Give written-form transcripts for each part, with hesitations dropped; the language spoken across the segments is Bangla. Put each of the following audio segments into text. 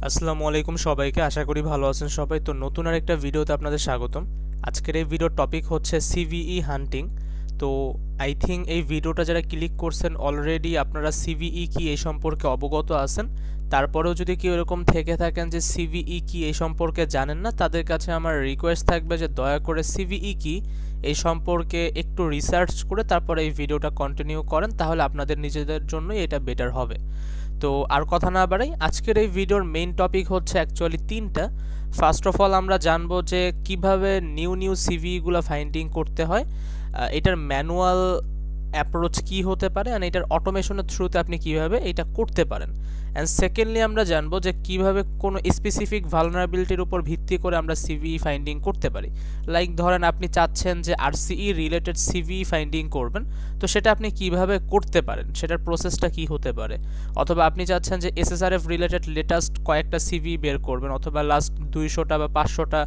আসসালামু আলাইকুম সবাইকে। আশা করি ভালো আছেন সবাই। তো নতুন আরেকটা ভিডিওতে আপনাদের স্বাগতম। আজকের এই ভিডিওর টপিক হচ্ছে সিভিই হান্টিং। তো আই থিঙ্ক এই ভিডিওটা যারা ক্লিক করছেন অলরেডি আপনারা সিভিই কি এই সম্পর্কে অবগত আছেন। তারপরেও যদি কেউ এরকম থেকে থাকেন যে সিভিই কি এই সম্পর্কে জানেন না, তাদের কাছে আমার রিকোয়েস্ট থাকবে যে দয়া করে সিভিই কি এই সম্পর্কে একটু রিসার্চ করে তারপরে এই ভিডিওটা কন্টিনিউ করেন, তাহলে আপনাদের নিজেদের জন্যই এটা বেটার হবে। তো আর কথা না বাড়াই, আজকের এই ভিডিওর মেইন টপিক হচ্ছে অ্যাকচুয়ালি তিনটা। ফার্স্ট অফ অল আমরা জানবো যে কিভাবে নিউ সিভিগুলো ফাইন্ডিং করতে হয়, এটার ম্যানুয়াল অ্যাপ্রোচ কি হতে পারে, আর এটার অটোমেশনের থ্রুতে আপনি কিভাবে এটা করতে পারেন। অ্যান্ড সেকেন্ডলি আমরা জানবো যে কিভাবে কোনো স্পেসিফিক ভালনারেবিলিটির উপর ভিত্তি করে আমরা সিভি ফাইন্ডিং করতে পারি। লাইক ধরেন আপনি চাচ্ছেন যে আরসিই রিলেটেড সিভি ফাইন্ডিং করবেন, তো সেটা আপনি কিভাবে করতে পারেন, সেটার প্রসেসটা কি হতে পারে। অথবা আপনি চাচ্ছেন যে এসএসআরএফ রিলেটেড লেটেস্ট কয়েকটা সিভি বের করবেন, অথবা লাস্ট 200টা বা 500টা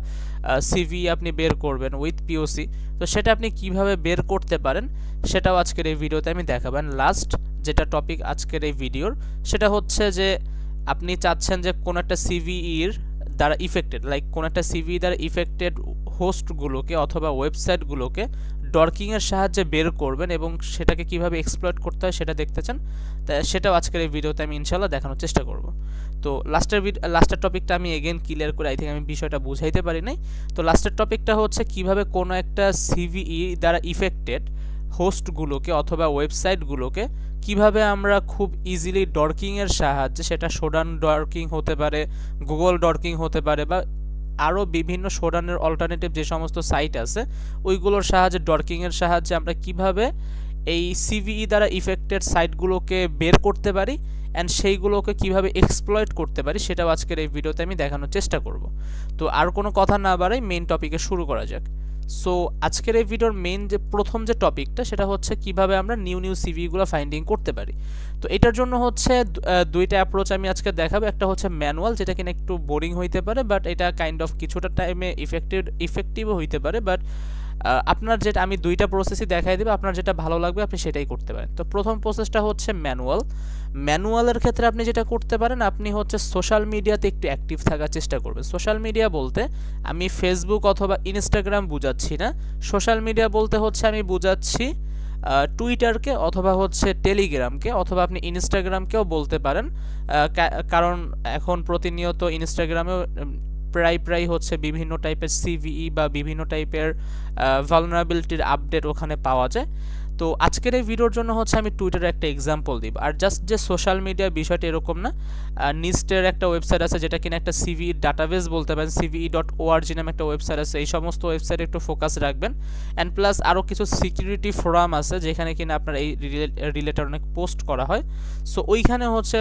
সিভি আপনি বের করবেন উইথ পিওসি। তো সেটা আপনি কিভাবে বের করতে পারেন সেটাও আজকের এই ভিডিওতে আমি দেখাবেন। লাস্ট যেটা টপিক আজকের এই ভিডিওর, সেটা হচ্ছে যে আপনি চাচ্ছেন যে কোন একটা সিভিইর দ্বারা ইফেক্টেড, লাইক কোন একটা সিভি দ্বারা ইফেক্টেড হোস্টগুলোকে অথবা ওয়েবসাইটগুলোকে ডর্কিংয়ের সাহায্যে বের করবেন এবং সেটাকে কিভাবে এক্সপ্লয়েট করতে হয় সেটা দেখতে চান, তাই সেটাও আজকের এই ভিডিওতে আমি ইনশাল্লাহ দেখানোর চেষ্টা করব। তো লাস্টের টপিকটা আমি এগেন ক্লিয়ার করে আই থিঙ্ক আমি বিষয়টা বুঝাইতে পারি নাই। তো লাস্টের টপিকটা হচ্ছে কিভাবে কোনো একটা সিভিই দ্বারা ইফেক্টেড হোস্টগুলোকে অথবা ওয়েবসাইটগুলোকে কিভাবে আমরা খুব ইজিলি ডর্কিংয়ের সাহায্যে, সেটা শোডান ডর্কিং হতে পারে, গুগল ডর্কিং হতে পারে, বা আরও বিভিন্ন শোডানের অল্টারনেটিভ যে সমস্ত সাইট আছে ওইগুলোর সাহায্যে, ডর্কিংয়ের সাহায্যে আমরা কিভাবে এই সিভিই দ্বারা ইফেক্টেড সাইটগুলোকে বের করতে পারি অ্যান্ড সেইগুলোকে কিভাবে এক্সপ্লয়েট করতে পারি, সেটাও আজকের এই ভিডিওতে আমি দেখানোর চেষ্টা করব। তো আর কোনো কথা না বাড়াই মেইন টপিকে শুরু করা যাক। সো আজকের এই ভিডিওর মেইন যে প্রথম যে টপিকটা, সেটা হচ্ছে কিভাবে আমরা নিউ সিভিগুলো ফাইন্ডিং করতে পারি। তো এটার জন্য হচ্ছে দুইটা অ্যাপ্রোচ আমি আজকে দেখাবো। একটা হচ্ছে ম্যানুয়াল, যেটা কিনা একটু বোরিং হইতে পারে, বাট এটা কাইন্ড অফ কিছুটা টাইমে ইফেক্টিভও হইতে পারে, বাট আপনার যেটা, আমি দুইটা প্রসেসই দেখাই দেবো, আপনার যেটা ভালো লাগবে আপনি সেটাই করতে পারেন। তো প্রথম প্রসেসটা হচ্ছে ম্যানুয়াল। ম্যানুয়ালের ক্ষেত্রে আপনি যেটা করতে পারেন, আপনি হচ্ছে সোশ্যাল মিডিয়াতে একটু অ্যাক্টিভ থাকার চেষ্টা করবেন। সোশ্যাল মিডিয়া বলতে আমি ফেসবুক অথবা ইনস্টাগ্রাম বুঝাচ্ছি না, সোশ্যাল মিডিয়া বলতে হচ্ছে আমি বুঝাচ্ছি টুইটারকে অথবা হচ্ছে টেলিগ্রামকে, অথবা আপনি ইনস্টাগ্রামকেও বলতে পারেন, কারণ এখন প্রতিনিয়ত ইনস্টাগ্রামেও প্রায় হচ্ছে বিভিন্ন টাইপের সিভিই বা বিভিন্ন টাইপের ভালনারেবিলিটির আপডেট ওখানে পাওয়া যায়। তো আজকের এই ভিডিওর জন্য হচ্ছে আমি টুইটারের একটা এক্সাম্পল দিব। আর জাস্ট যে সোশ্যাল মিডিয়া বিষয়টা এরকম না, নিস্টের একটা ওয়েবসাইট আছে যেটা কিনা একটা সিভিই ডাটাবেস বলতে পারেন, CVE.org নামে একটা ওয়েবসাইট আছে, এই সমস্ত ওয়েবসাইটে একটু ফোকাস রাখবেন। অ্যান্ড প্লাস আরও কিছু সিকিউরিটি ফোরাম আছে যেখানে কিনা আপনার এই রিলেটেড অনেক পোস্ট করা হয়, সো ওইখানে হচ্ছে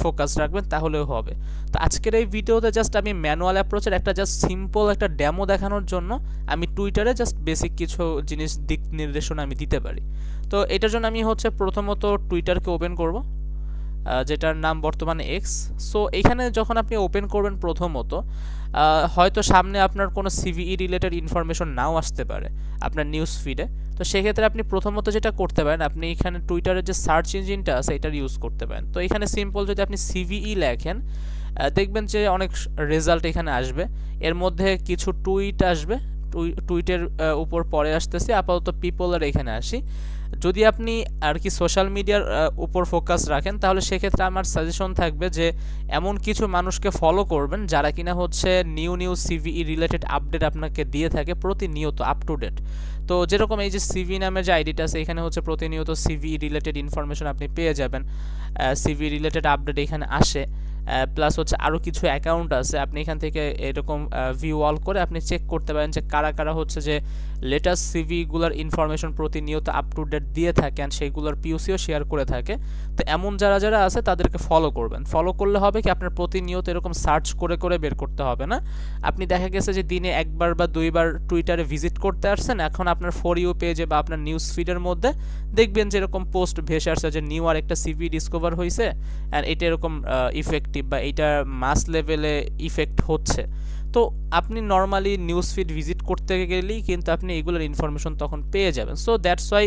ফোকাস রাখবেন, তাহলেও হবে। তো আজকের এই ভিডিওতে জাস্ট আমি ম্যানুয়াল অ্যাপ্রোচের একটা জাস্ট সিম্পল একটা ডেমো দেখানোর জন্য আমি টুইটারে জাস্ট বেসিক কিছু জিনিস দিক নির্দেশনা আমি দিতে পারি। তো এটার জন্য আমি হচ্ছে প্রথমত টুইটারকে ওপেন করব, যেটার নাম বর্তমানে এক্স। সো এখানে যখন আপনি ওপেন করবেন প্রথমত, হয়তো সামনে আপনার কোনো সিভিই রিলেটেড ইনফরমেশন নাও আসতে পারে আপনার নিউজ ফিডে। তো সেক্ষেত্রে আপনি প্রথমত যেটা করতে পারেন, আপনি এখানে টুইটারের যে সার্চ ইঞ্জিনটা আছে এটার ইউজ করতে পারেন। তো এখানে সিম্পল যদি আপনি সিভিই লেখেন, দেখবেন যে অনেক রেজাল্ট এখানে আসবে। এর মধ্যে কিছু টুইট আসবে, টুইটের উপর পরে আসতেছে। আপাতত পিপলের এখানে আসি। যদি আপনি আর কি সোশ্যাল মিডিয়ার উপর ফোকাস রাখেন, তাহলে সেক্ষেত্রে আমার সাজেশন থাকবে যে এমন কিছু মানুষকে ফলো করবেন যারা কিনা হচ্ছে নিউ সিভিই রিলেটেড আপডেট আপনাকে দিয়ে থাকে প্রতিনিয়ত, আপ টু ডেট। তো যেরকম এই যে সিভি নামের যে আইডিটা আছে, এখানে হচ্ছে প্রতিনিয়ত সিভিই রিলেটেড ইনফরমেশন আপনি পেয়ে যাবেন, সিভি রিলেটেড আপডেট এখানে আসে। প্লাস হচ্ছে আরও কিছু অ্যাকাউন্ট আছে, আপনি এখান থেকে এরকম ভিউ অল করে আপনি চেক করতে পারেন যে কারা কারা হচ্ছে যে লেটেস্ট সিভিগুলোর ইনফরমেশন প্রতিনিয়ত আপ টু ডেট দিয়ে থাকেন, সেইগুলোর পিওসিও শেয়ার করে থাকে। তো এমন যারা আছে তাদেরকে ফলো করবেন। ফলো করলে হবে কি, আপনার প্রতিনিয়ত এরকম সার্চ করে বের করতে হবে না। আপনি দেখা গেছে যে দিনে একবার বা দুইবার টুইটারে ভিজিট করতে আসছেন, এখন আপনার ফর ইউ পেজে বা আপনার নিউজ ফিডের মধ্যে দেখবেন যে এরকম পোস্ট ভেসে আসছে যে নিউ আর একটা সিভি ডিসকভার হয়েছে অ্যান্ড এটা এরকম ইফেক্টিভ বা এটা মাস লেভেলে ইফেক্ট হচ্ছে। তো আপনি নর্মালি নিউজ ফিড ভিজিট করতে গেলেই কিন্তু আপনি এগুলোর ইনফরমেশন তখন পেয়ে যাবেন। সো দ্যাটস ওয়াই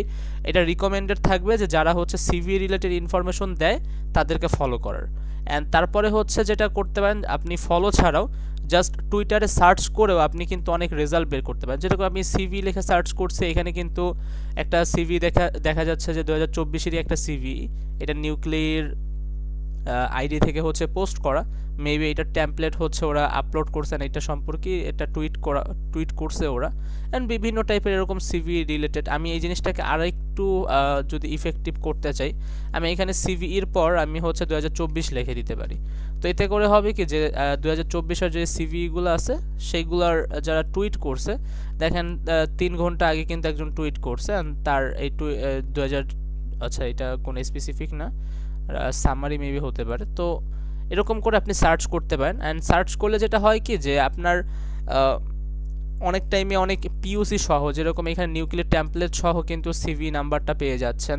এটা রিকমেন্ডেড থাকবে যে যারা হচ্ছে সিভি রিলেটেড ইনফরমেশন দেয় তাদেরকে ফলো করার। অ্যান্ড তারপরে হচ্ছে যেটা করতে পারেন, আপনি ফলো ছাড়াও জাস্ট টুইটারে সার্চ করেও আপনি কিন্তু অনেক রেজাল্ট বের করতে পারেন। যেরকম আমি সিভি লিখে সার্চ করছি, এখানে কিন্তু একটা সিভি দেখা যাচ্ছে যে 2024-এরই একটা সিভি, এটা নিউক্লিয়ার আইডি থেকে হচ্ছে পোস্ট করা। মেবি এটা টেমপ্লেট হচ্ছে ওরা আপলোড করছে না, এটা সম্পর্কে এটা টুইট করছে ওরা। অ্যান্ড বিভিন্ন টাইপের এরকম সিভি রিলেটেড, আমি এই জিনিসটাকে আরও একটু যদি ইফেক্টিভ করতে চাই, আমি এখানে সিভির পর আমি হচ্ছে 2024 লিখে দিতে পারি। তো এতে করে হবে কি যে 2024-এর যে সিভিগুলো আছে সেইগুলার যারা টুইট করছে, দেখেন 3 ঘন্টা আগে কিন্তু একজন টুইট করছে, তার এই 2000, আচ্ছা এটা কোনো স্পেসিফিক না, সামারি মেবি হতে পারে। তো এরকম করে আপনি সার্চ করতে পারেন। অ্যান্ড সার্চ করলে যেটা হয় কি যে আপনার অনেক টাইমে অনেক পিওসি সহ, যেরকম এখানে নিউক্লিয়ার টেমপ্লেট সহ কিন্তু সিভি নাম্বারটা পেয়ে যাচ্ছেন।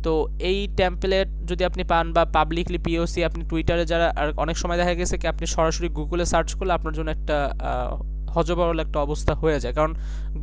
তো এই টেমপ্লেট যদি আপনি পান বা পাবলিকলি পিওসি আপনি টুইটারে যারা, আর অনেক সময় দেখা গেছে কি আপনি সরাসরি গুগলে সার্চ করলে আপনার জন্য একটা হজবরল একটা অবস্থা হয়ে যায়, কারণ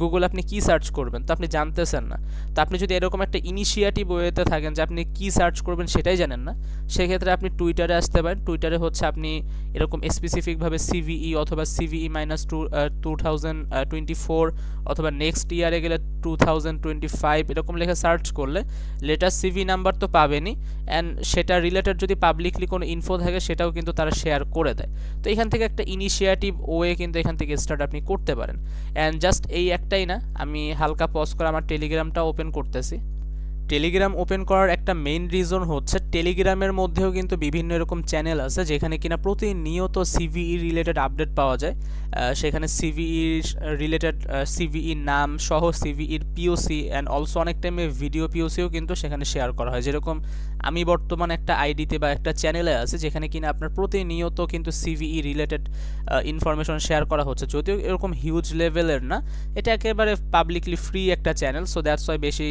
গুগল আপনি কি সার্চ করবেন তো আপনি জানতেছেন না। তো আপনি যদি এরকম একটা ইনিশিয়েটিভ ওয়েতে থাকেন যে আপনি কি সার্চ করবেন সেটাই জানেন না, সেক্ষেত্রে আপনি টুইটারে আসতে পারেন। টুইটারে হচ্ছে আপনি এরকম স্পেসিফিকভাবে সিভিই অথবা সিভিই -2024 অথবা নেক্সট ইয়ারে গেলে 2025 এরকম লেখা সার্চ করলে লেটেস্ট সিভি নাম্বার তো পাবেনই, অ্যান্ড সেটা রিলেটেড যদি পাবলিকলি কোনো ইনফো থাকে সেটাও কিন্তু তারা শেয়ার করে দেয়। তো এখান থেকে একটা ইনিশিয়েটিভ ওয়ে কিন্তু এখান থেকে স্টার্ট আপনি করতে পারেন। অ্যান্ড জাস্ট এই একটাই না, আমি হালকা পজ করে আমার টেলিগ্রামটা ওপেন করতেছি। টেলিগ্রাম ওপেন করার একটা মেইন রিজন হচ্ছে টেলিগ্রামের মধ্যেও কিন্তু বিভিন্ন এরকম চ্যানেল আছে যেখানে কিনা প্রতিনিয়ত সিভিই রিলেটেড আপডেট পাওয়া যায়। সেখানে সিভিই রিলেটেড সিভিই নাম সহ সিভিইর পিওসি অ্যান্ড অলসো অনেক টাইমে ভিডিও পিওসিও কিন্তু সেখানে শেয়ার করা হয়। যেরকম আমি বর্তমান একটা আইডিতে বা একটা চ্যানেলে আছে যেখানে কিনা আপনার প্রতিনিয়ত কিন্তু সিভিই রিলেটেড ইনফরমেশন শেয়ার করা হচ্ছে, যদিও এরকম হিউজ লেভেলের না, এটা একেবারে পাবলিকলি ফ্রি একটা চ্যানেল। সো দ্যাটস ওয়াই বেশি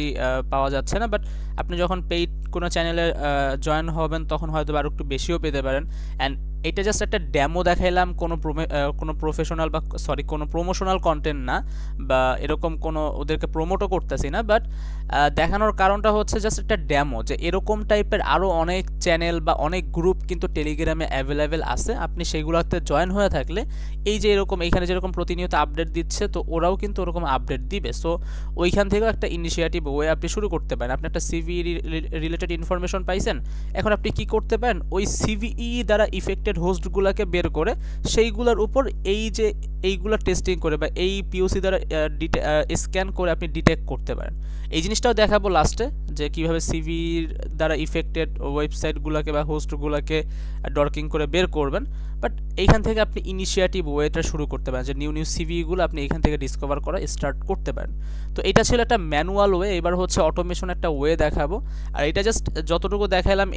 পাওয়া যাচ্ছে না, বাট আপনি যখন পেইড কোনো চ্যানেলে জয়েন হবেন তখন হয়তো আরও একটু বেশিও পেতে পারেন। অ্যান্ড এটা জাস্ট একটা ডেমো দেখাইলাম, কোনো প্রফেশনাল বা কোনো প্রমোশনাল কন্টেন্ট না, বা এরকম কোনো ওদেরকে প্রমোটও করতেছি না, বাট দেখানোর কারণটা হচ্ছে জাস্ট একটা ডেমো যে এরকম টাইপের আরও অনেক চ্যানেল বা অনেক গ্রুপ কিন্তু টেলিগ্রামে অ্যাভেলেবেল আছে। আপনি সেগুলোতে জয়েন হয়ে থাকলে এই যে এরকম এখানে যেরকম প্রতিনিয়ত আপডেট দিচ্ছে, তো ওরাও কিন্তু ওরকম আপডেট দিবে। সো ওইখান থেকেও একটা ইনিশিয়েটিভ ওয়ে আপনি শুরু করতে পারেন। আপনি একটা সিভি রিলেটেড ইনফরমেশন পাইছেন, এখন আপনি কি করতে পারেন, ওই সিভিই দ্বারা ইফেক্টেড হোস্টগুলোকে বের করে সেইগুলোর উপর এইগুলো টেস্টিং করে বা এই পিওসি দ্বারা স্ক্যান করে আপনি ডিটেক্ট করতে পারেন। এই জিনিসটাও দেখাবো লাস্টে যে কীভাবে সিভির দ্বারা ইফেক্টেড ওয়েবসাইটগুলোকে বা হোস্টগুলোকে ডর্কিং করে বের করবেন। বাট এইখান থেকে আপনি ইনিশিয়েটিভ ওয়েটা শুরু করতে পারেন যে নিউ সিভিগুলো আপনি এখান থেকে ডিসকভার করা স্টার্ট করতে পারেন। তো এটা ছিল একটা ম্যানুয়াল ওয়ে, এবার হচ্ছে অটোমেশন একটা ওয়ে দেখাবো। আর এটা জাস্ট যতটুকু দেখালাম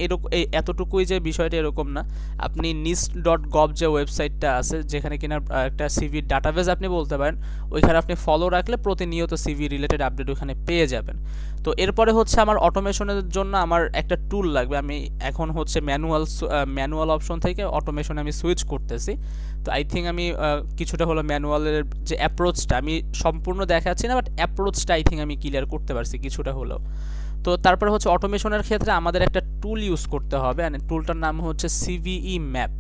এতটুকুই যে বিষয়টা এরকম না, আপনি NIST.gov যে ওয়েবসাইটটা আছে যেখানে কিনা একটা সিভি ডাটাবেস আপনি বলতে পারেন, ওইখানে আপনি ফলো রাখলে প্রতিনিয়ত সিভি রিলেটেড আপডেট ওখানে পেয়ে যাবেন। তো এরপরে হচ্ছে আমার অটোমেশনের জন্য আমার একটা টুল লাগবে। আমি এখন হচ্ছে ম্যানুয়াল অপশন থেকে অটোমেশনে আমি সুইচ করতেছি। তো আই থিঙ্ক আমি কিছুটা হলো ম্যানুয়ালের যে অ্যাপ্রোচটা আমি সম্পূর্ণ দেখাচ্ছি না, বাট অ্যাপ্রোচটা আই থিঙ্ক আমি ক্লিয়ার করতে পারছি কিছুটা হলেও। তো তারপরে হচ্ছে অটোমেশনের ক্ষেত্রে আমাদের একটা টুল ইউজ করতে হবে, অ্যান্ড টুলটার নাম হচ্ছে সিভিই ম্যাপ।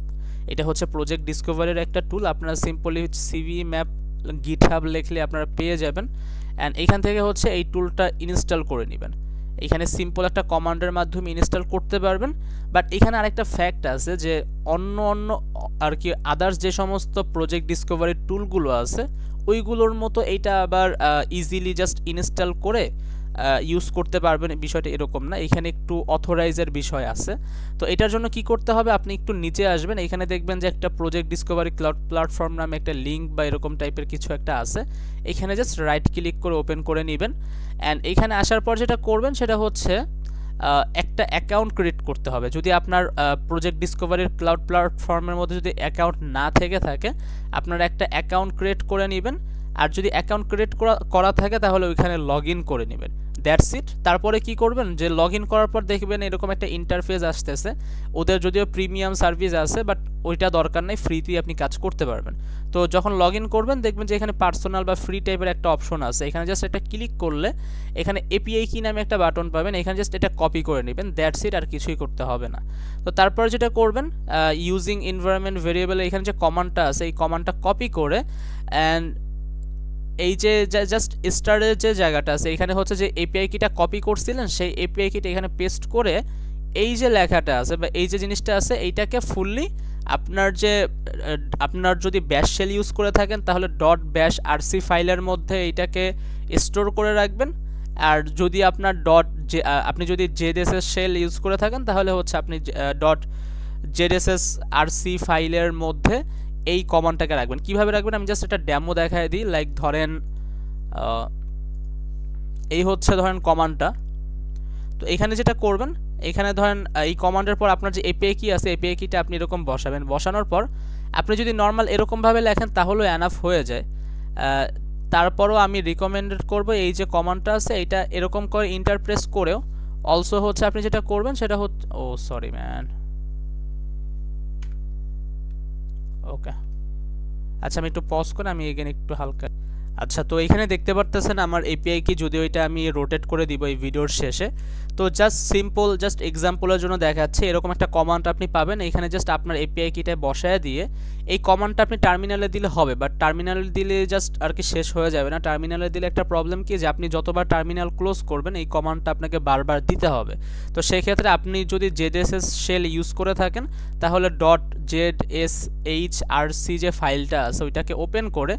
এটা হচ্ছে প্রজেক্ট ডিসকভারের একটা টুল। আপনারা সিম্পলি সিভিই ম্যাপ গিটহাব লিখলে আপনারা পেয়ে যাবেন, অ্যান্ড এখান থেকে হচ্ছে এই টুলটা ইনস্টল করে নেবেন। এখানে সিম্পল একটা কমান্ডের মাধ্যমে ইনস্টল করতে পারবেন। বাট এখানে আরেকটা ফ্যাক্ট আছে যে অন্য আর কি আদার্স যে সমস্ত প্রজেক্ট ডিসকভারির টুলগুলো আছে ওইগুলোর মতো এইটা আবার ইজিলি জাস্ট ইনস্টল করে ইউজ করতে পারবেন, বিষয়টা এরকম না, এখানে একটু অথরাইজের বিষয় আছে। তো এটার জন্য কি করতে হবে, আপনি একটু নিচে আসবেন, এখানে দেখবেন যে একটা প্রজেক্ট ডিসকভারি ক্লাউড প্ল্যাটফর্ম নামে একটা লিঙ্ক বা এরকম টাইপের কিছু একটা আছে। এখানে জাস্ট রাইট ক্লিক করে ওপেন করে নেবেন। অ্যান্ড এখানে আসার পর যেটা করবেন সেটা হচ্ছে একটা অ্যাকাউন্ট ক্রিয়েট করতে হবে। যদি আপনার প্রজেক্ট ডিসকভারির ক্লাউড প্ল্যাটফর্মের মধ্যে যদি অ্যাকাউন্ট না থেকে থাকে, আপনারা একটা অ্যাকাউন্ট ক্রিয়েট করে নেবেন। আর যদি অ্যাকাউন্ট ক্রিয়েট করা থাকে তাহলে ওইখানে লগ ইন করে নেবেন। That's it. তারপরে কি করবেন, যে লগ ইন করার পর দেখবেন এরকম একটা ইন্টারফেস আসতেছে। ওদের যদিও প্রিমিয়াম সার্ভিস আছে, বাট ওইটা দরকার নেই, ফ্রিতেই আপনি কাজ করতে পারবেন। তো যখন লগ ইন করবেন দেখবেন যে এখানে পার্সোনাল বা ফ্রি টাইপের একটা অপশন আছে। এখানে জাস্ট একটা ক্লিক করলে এখানে এপিআই কি নামে একটা বাটন পাবেন, এখানে জাস্ট এটা কপি করে নেবেন, দ্যাটস ইট, আর কিছুই করতে হবে না। তো তারপর যেটা করবেন, ইউজিং এনভায়রনমেন্ট ভেরিয়েবল এখানে যে কমান্ডটা আছে এই কমান্ডটা কপি করে অ্যান্ড এই যে জাস্ট স্টারের যে জায়গাটা আছে এখানে হচ্ছে যে এপিআই কিটা কপি করছিলেন সেই এপিআই কিটা এখানে পেস্ট করে এই যে লেখাটা আছে বা এই যে জিনিসটা আছে এইটাকে ফুললি আপনার যদি ব্যাশ শেল ইউজ করে থাকেন তাহলে ডট ব্যাশ আরসি ফাইলের মধ্যে এইটাকে স্টোর করে রাখবেন। আর যদি আপনার আপনি যদি জেডএসএস শেল ইউজ করে থাকেন তাহলে হচ্ছে আপনি ডট জেডএসএস আরসি ফাইলের মধ্যে এই কমান্ডটাকে রাখবেন। কিভাবে রাখবেন আমি জাস্ট একটা ডেমো দেখায় দিই। লাইক ধরেন এই হচ্ছে ধরেন কমান্ডটা। তো এখানে যেটা করবেন, এখানে ধরেন এই কমান্ডের পর আপনার যে এপিআই কি আছে এপিআই কিটা আপনি এরকম বসাবেন। বসানোর পর আপনি যদি নর্মাল এরকমভাবে লেখেন তাহলেও এনাফ হয়ে যায়। তারপরও আমি রিকমেন্ডেড করব এই যে কমান্ডটা আছে এটা এরকম করে ইন্টারপ্রেস করেও অলসো হচ্ছে আপনি যেটা করবেন সেটা হচ্ছে সরি ম্যান, ওকে আচ্ছা আমি একটু পজ করে আমি এগেন একটু হালকা। আচ্ছা তো এখানে দেখতে পারতেছেন আমার এপিআই কি, যদিও এটা আমি রোটেট করে দিব এই ভিডিওর শেষে। তো জাস্ট সিম্পল জাস্ট এক্সাম্পলের জন্য দেখাচ্ছে এরকম একটা কমান্ড আপনি পাবেন। এখানে জাস্ট আপনার এপিআই কিটা বসায় দিয়ে এই কমান্ডটা আপনি টার্মিনালে দিলে হবে, বাট টার্মিনালে দিলে জাস্ট আর কি শেষ হয়ে যাবে না। টার্মিনালে দিলে একটা প্রবলেম কি যে আপনি যতবার টার্মিনাল ক্লোজ করবেন এই কমান্ডটা আপনাকে বারবার দিতে হবে। তো সেই ক্ষেত্রে আপনি যদি জেডএসএস শেল ইউজ করে থাকেন তাহলে ডট ZSHRC যে ফাইলটা আছে ওইটাকে ওপেন করে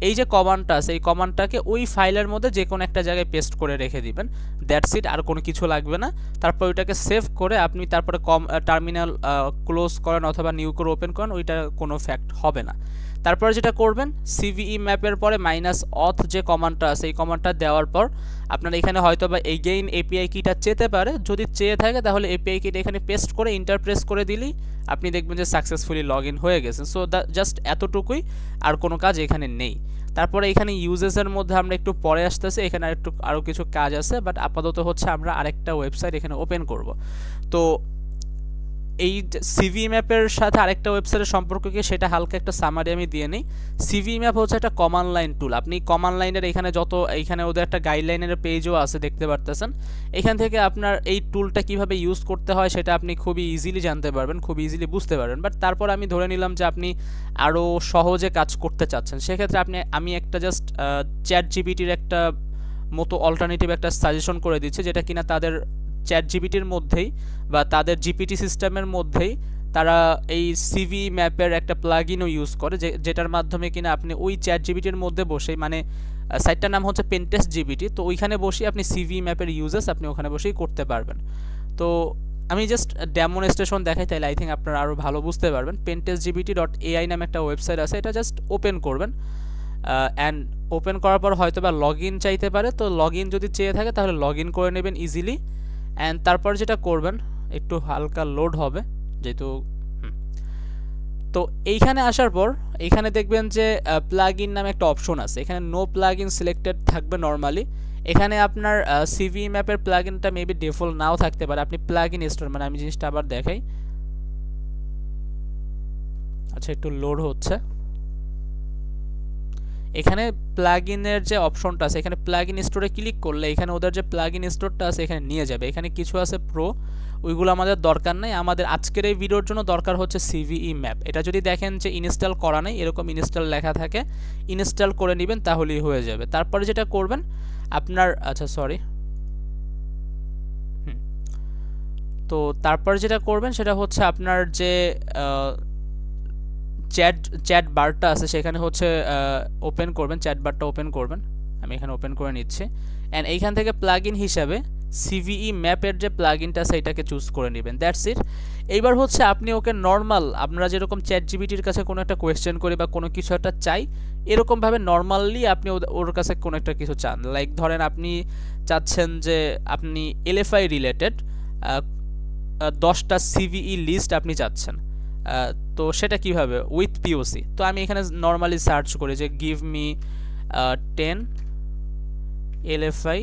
এই যে কমান্ডটা আছে এই কমান্ডটাকে ওই ফাইলের মধ্যে যে কোনো একটা জায়গায় পেস্ট করে রেখে দিবেন, দ্যাটস ইট, আর কোনো কিছু লাগবে না। তারপর ওইটাকে সেভ করে আপনি তারপরে টার্মিনাল ক্লোজ করেন অথবা নিউ করে ওপেন করেন, ওইটা কোনো ফ্যাক্ট হবে না। তারপরে যেটা করবেন সিভিই ম্যাপের পরে -auth যে কমান্ডটা আছে এই কমান্ডটা দেওয়ার পর আপনার এখানে হয়তো বা এগেইন এপিআই কিটা চেতে পারে, যদি চেয়ে থাকে তাহলে এপিআই কিটা এখানে পেস্ট করে ইন্টারপ্রেস করে দিলেই আপনি দেখবেন যে সাকসেসফুলি লগ ইন হয়ে গেছে। সো জাস্ট এতটুকুই, আর কোনো কাজ এখানে নেই। তারপরে এখানে ইউজেসের মধ্যে আমরা একটু পরে আসতেছি, এখানে আরও কিছু কাজ আছে, বাট আপাতত হচ্ছে আমরা আরেকটা ওয়েবসাইট এখানে ওপেন করব। তো এই সিভি ম্যাপের সাথে আরেকটা ওয়েবসাইটের সম্পর্ক কি সেটা হালকা একটা সামারি আমি দিয়ে নিই। সিভি ম্যাপ হচ্ছে একটা কমান্ড লাইন টুল। আপনি কমান্ড লাইনের এখানে ওদের একটা গাইডলাইনের পেজও আছে দেখতে পারতেছেন। এখান থেকে আপনার এই টুলটা কিভাবে ইউজ করতে হয় সেটা আপনি খুবই ইজিলি জানতে পারবেন, খুব ইজিলি বুঝতে পারবেন। বাট তারপর আমি ধরে নিলাম যে আপনি আরও সহজে কাজ করতে চাচ্ছেন, সেক্ষেত্রে আমি একটা জাস্ট চ্যাট জিপিটির একটা মতো অল্টারনেটিভ একটা সাজেশন করে দিচ্ছি, যেটা কিনা তাদের চ্যাট জিপিটির মধ্যেই বা তাদের জিপিটি সিস্টেমের মধ্যেই তারা এই সিভি ম্যাপের একটা প্লাগইনও ইউজ করে, যেটার মাধ্যমে কিনা আপনি ওই চ্যাট জিপিটির মধ্যে বসেই, মানে সাইটটার নাম হচ্ছে পেনটেস্ট জিপিটি, তো ওইখানে বসেই আপনি সিভি ম্যাপের ইউজেস আপনি ওখানে বসেই করতে পারবেন। তো আমি জাস্ট ডেমনস্ট্রেশন দেখাই, তাইলে আই থিঙ্ক আপনারা আরও ভালো বুঝতে পারবেন। pentestgpt.ai নামে একটা ওয়েবসাইট আছে, এটা জাস্ট ওপেন করবেন অ্যান্ড ওপেন করার পর হয়তো বা লগ ইন চাইতে পারে, তো লগ ইন যদি চেয়ে থাকে তাহলে লগ ইন করে নেবেন ইজিলি। অ্যান্ড তারপর যেটা করবেন একটু হালকা লোড হবে যেহেতু। তো এইখানে আসার পর এইখানে দেখবেন যে প্লাগ ইন নামে একটা অপশন আছে, এখানে নো প্লাগ ইন সিলেক্টেড থাকবে নর্মালি। এখানে আপনার সিভি ম্যাপের প্লাগ ইনটা মেবি ডিফল্ট নাও থাকতে পারে, আপনি প্লাগ ইন স্টোর, মানে আমি জিনিসটা আবার দেখাই। আচ্ছা একটু লোড হচ্ছে। এখানে প্লাগইনের যে অপশনটা আছে এখানে প্লাগইন স্টোরে ক্লিক করলে এখানে ওদের যে প্লাগইন স্টোরটা আছে এখানে নিয়ে যাবে। এখানে কিছু আছে প্রো, ওইগুলো আমাদের দরকার নাই। আমাদের আজকের এই ভিডিওর জন্য দরকার হচ্ছে সিভিই ম্যাপ। এটা যদি দেখেন যে ইনস্টল করা নেই, এরকম ইনস্টল লেখা থাকে, ইনস্টল করে নেবেন তাহলেই হয়ে যাবে। তারপরে যেটা করবেন আপনার তো তারপরে যেটা করবেন সেটা হচ্ছে আপনার যে চ্যাট বারটা আছে সেখানে হচ্ছে ওপেন করবেন, চ্যাট বারটা ওপেন করবেন। আমি এখানে ওপেন করে নিচ্ছি অ্যান্ড এইখান থেকে প্লাগইন হিসাবে সিভিই ম্যাপের যে প্লাগইনটা আছে এটাকে চুজ করে নেবেন, দ্যাটস ইট। এইবার হচ্ছে আপনি ওকে নর্মাল, আপনারা যেরকম চ্যাট জিপিটির কাছে কোনো একটা কোয়েশ্চেন করি বা কোনো কিছু একটা চাই, এরকমভাবে নর্মালি আপনি ওর কাছে কোনো একটা কিছু চান। লাইক ধরেন আপনি চাচ্ছেন যে আপনি এলএফআই রিলেটেড 10টা সিভিই লিস্ট আপনি চাচ্ছেন, তো সেটা কিভাবে উইথ পিওসি। তো আমি এখানে নর্মালি সার্চ করি যে গিভ মি 10 LFI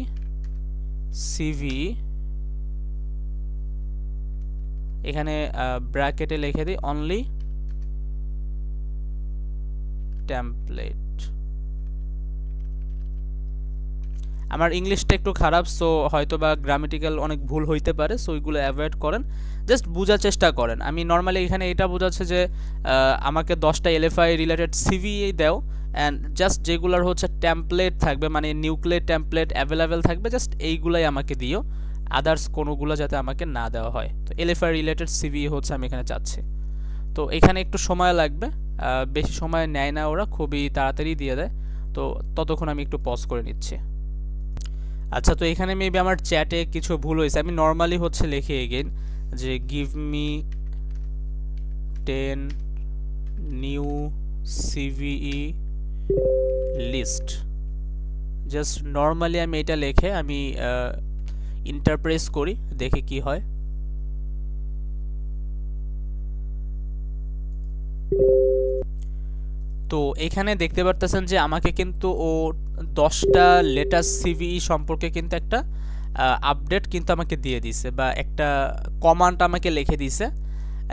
সিভি, এখানে ব্র্যাকেটে লিখে দিই অনলি টেমপ্লেট। আমার ইংলিশটা একটু খারাপ, সো হয়তো বা গ্রামেটিক্যাল অনেক ভুল হইতে পারে, সো ওইগুলো অ্যাভয়েড করেন, জাস্ট বোঝার চেষ্টা করেন। আমি নর্মালি এখানে এটা বোঝাচ্ছে যে আমাকে 10টা এলএফআই রিলেটেড সিভি দাও, অ্যান্ড জাস্ট যেগুলোর হচ্ছে টেমপ্লেট থাকবে, মানে নিউক্লিয়ার টেমপ্লেট অ্যাভেলেবেল থাকবে, জাস্ট এইগুলাই আমাকে দিও, আদার্স কোনোগুলো যাতে আমাকে না দেওয়া হয়। তো এলএফআই রিলেটেড সিভি হচ্ছে আমি এখানে চাচ্ছি। তো এখানে একটু সময় লাগবে, বেশি সময় নেয় না, ওরা খুবই তাড়াতাড়ি দিয়ে দেয়। তো ততক্ষণ আমি একটু পজ করে নিচ্ছি। আচ্ছা, তো এখানে মেবি আমার চ্যাটে কিছু ভুল হয়েছে। আমি নর্মালি হচ্ছে লিখে এগেইন যে give me 10 new CV list, just normally আমি এটা লিখে আমি ইন্টারপ্রেস করি, দেখে কি হয়। তো এখানে দেখতে পারতেছেন যে আমাকে কিন্তু ও 10টা লেটেস্ট সিভিই সম্পর্কে কিন্তু একটা আপডেট কিন্তু আমাকে দিয়ে দিছে, বা একটা কমান্ড আমাকে লিখে দিছে।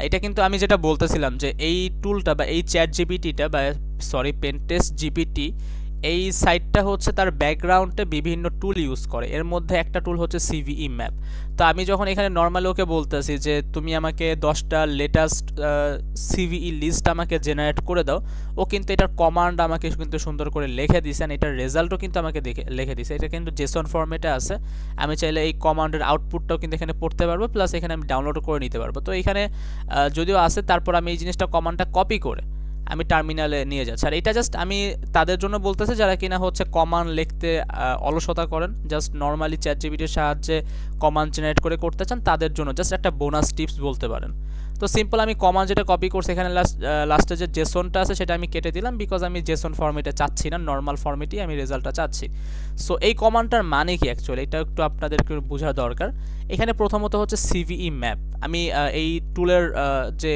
এটা কিন্তু আমি যেটা বলতেছিলাম যে এই টুলটা বা এই চ্যাট জিপিটিটা বা সরি পেনটেস্ট জিপিটি, এই সাইটটা হচ্ছে তার ব্যাকগ্রাউন্ডে বিভিন্ন টুল ইউজ করে, এর মধ্যে একটা টুল হচ্ছে সিভিই ম্যাপ। তো আমি যখন এখানে নর্মালি ওকে বলতেছি যে তুমি আমাকে 10টা লেটেস্ট সিভিই লিস্ট আমাকে জেনারেট করে দাও, ও কিন্তু এটার কমান্ড আমাকে কিন্তু সুন্দর করে লিখে দিছে, আর এটার রেজাল্টও কিন্তু আমাকে লিখে দিছে। এটা কিন্তু জেসন ফরম্যাটে আছে, আমি চাইলে এই কমান্ডের আউটপুটটাও কিন্তু এখানে পড়তে পারবো, প্লাস এখানে আমি ডাউনলোড করে নিতে পারবো। তো এখানে যদিও আছে, তারপর আমি এই জিনিসটা কমান্ডটা কপি করে আমি টার্মিনালে নিয়ে যাচ্ছি। আর এটা জাস্ট আমি তাদের জন্য বলতেছি যারা কিনা হচ্ছে কমান্ড লিখতে অলসতা করেন, জাস্ট নর্মালি চ্যাট জিপিটির সাহায্যে কমান্ড জেনারেট করে করতে চান, তাদের জন্য জাস্ট একটা বোনাস টিপস বলতে পারেন। তো সিম্পল আমি কমান্ড যেটা কপি করছি, এখানে লাস্টে যে জেসনটা আছে সেটা আমি কেটে দিলাম, বিকজ আমি জেসন ফরম্যাটে চাচ্ছি না, নর্মাল ফরম্যাটেই আমি রেজাল্টটা চাচ্ছি। সো এই কমান্ডটার মানে কি অ্যাকচুয়ালি, এটা একটু আপনাদেরকে বোঝা দরকার। এখানে প্রথমত হচ্ছে সিভিই ম্যাপ, আমি এই টুলের যে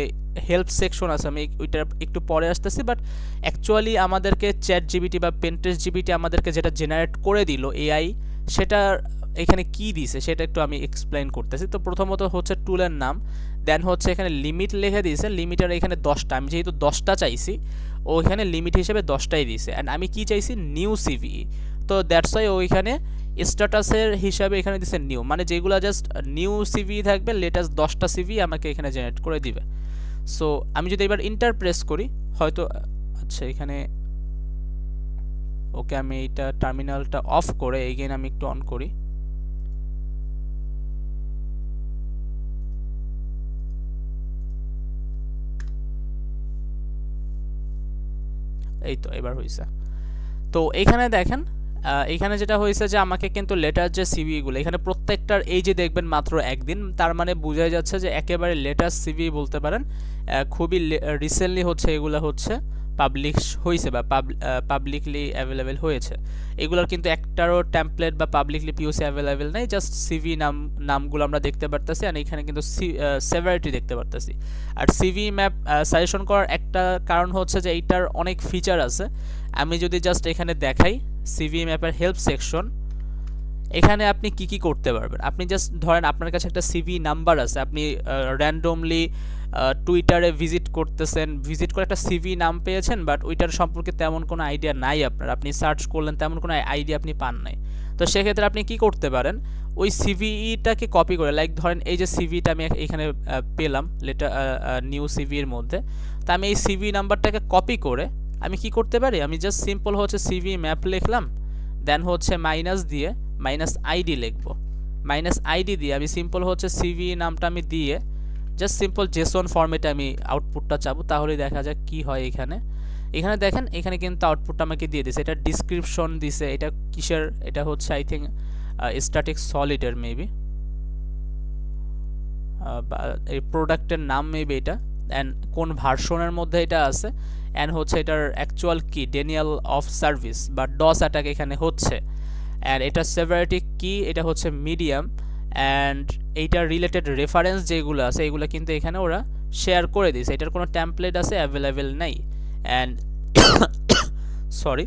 হেল্প সেকশন আছে আমি ওইটা একটু পরে আসতেছি, বাট অ্যাকচুয়ালি আমাদেরকে চ্যাট জিপিটি বা পেনটেস্ট জিপিটি আমাদেরকে যেটা জেনারেট করে দিল এআই, সেটা এখানে কি দিছে সেটা একটু আমি এক্সপ্লেইন করতেছি। তো প্রথমত হচ্ছে টুলের নাম, দেন হচ্ছে এখানে লিমিট লিখে দিয়েছে, লিমিটার এখানে 10টা, আমি যেহেতু 10টা চাইছি ও এখানে লিমিট হিসেবে 10টাই দিয়েছে, অ্যান্ড আমি কি চাইছি নিউ সিভিই, তো দ্যাটস ওয়াই ওইখানে স্ট্যাটাসের হিসাবে এখানে দিছে নিউ, মানে যেগুলো জাস্ট নিউ সিভি থাকবে, লেটেস্ট 10টা সিভি আমাকে এখানে জেনারেট করে দিবে। সো আমি যদি এবার ইন্টার প্রেস করি হয়তো, আচ্ছা এখানে ওকে আমি এইটা টার্মিনালটা অফ করে এগেইন আমি একটু অন করি। এই তো এবার হয়েছে। তো এখানে দেখেন এখানে যেটা হয়েছে যে আমাকে কিন্তু লেটার যে সিভিগুলো এখানে প্রত্যেকটার এই যে দেখবেন মাত্র একদিন, তার মানে বোঝা যাচ্ছে যে একেবারে লেটেস্ট সিভি বলতে পারেন, খুবই রিসেন্টলি হচ্ছে এগুলো হচ্ছে পাবলিশ হয়েছে বা পাবলিকলি অ্যাভেলেবেল হয়েছে। এগুলোর কিন্তু একটারও টেমপ্লেট বা পাবলিকলি পিওসি অ্যাভেলেবেল নেই, জাস্ট সিভি নামগুলো আমরা দেখতে পারতেছি, আর এখানে কিন্তু সেভারিটি দেখতে পারতেছি। আর সিভি ম্যাপ সাজেশন করার একটা কারণ হচ্ছে যে এইটার অনেক ফিচার আছে। আমি যদি জাস্ট এখানে দেখাই সিভি ম্যাপের হেল্প সেকশন, এখানে আপনি কি কি করতে পারবেন, আপনি জাস্ট ধরেন আপনার কাছে একটা সিভি নাম্বার আছে, আপনি র্যান্ডমলি টুইটারে ভিজিট করতেছেন, ভিজিট করে একটা সিভি নাম পেয়েছেন, বাট ওইটার সম্পর্কে তেমন কোনো আইডিয়া নাই আপনার, আপনি সার্চ করলেন তেমন কোনো আইডিয়া আপনি পান নাই। তো সেক্ষেত্রে আপনি কি করতে পারেন, ওই সিভিটাকে কপি করে, লাইক ধরেন এই যে সিভিটা আমি এখানে পেলাম লেটার নিউ সিভির মধ্যে, তো আমি এই সিভি নাম্বারটাকে কপি করে আমি কি করতে পারি, আমি জাস্ট সিম্পল হচ্ছে সিভি ম্যাপ লিখলাম, দেন হচ্ছে মাইনাস দিয়ে মাইনাস আইডি লিখবো, মাইনাস আইডি দিয়ে আমি সিম্পল হচ্ছে সিভি নামটা আমি দিয়ে জাস্ট সিম্পল জেসন ফরম্যাটে আমি আউটপুটটা চাবো, তাহলেই দেখা যাক কি হয়। এখানে এখানে দেখেন এখানে কিন্তু আউটপুটটা আমাকে দিয়ে দিছে, এটা ডিসক্রিপশন দিছে, এটা কিসের, এটা হচ্ছে আই থিঙ্ক স্ট্যাটিক সলিডের মেবি, এই প্রোডাক্টের নাম মেবি এটা, অ্যান্ড কোন ভার্সনের মধ্যে এটা আছে, অ্যান্ড হচ্ছে এটার অ্যাকচুয়াল কি ডেনিয়াল অফ সার্ভিস বা ডস অ্যাটাক এখানে হচ্ছে, অ্যান্ড এটা সেভারিটি কি, এটা হচ্ছে মিডিয়াম, অ্যান্ড এইটার রিলেটেড রেফারেন্স যেগুলো আছে এগুলো কিন্তু এখানে ওরা শেয়ার করে দিয়েছে, এটার কোনো টেমপ্লেট আছে অ্যাভেলেবেল নাই, অ্যান্ড সরি।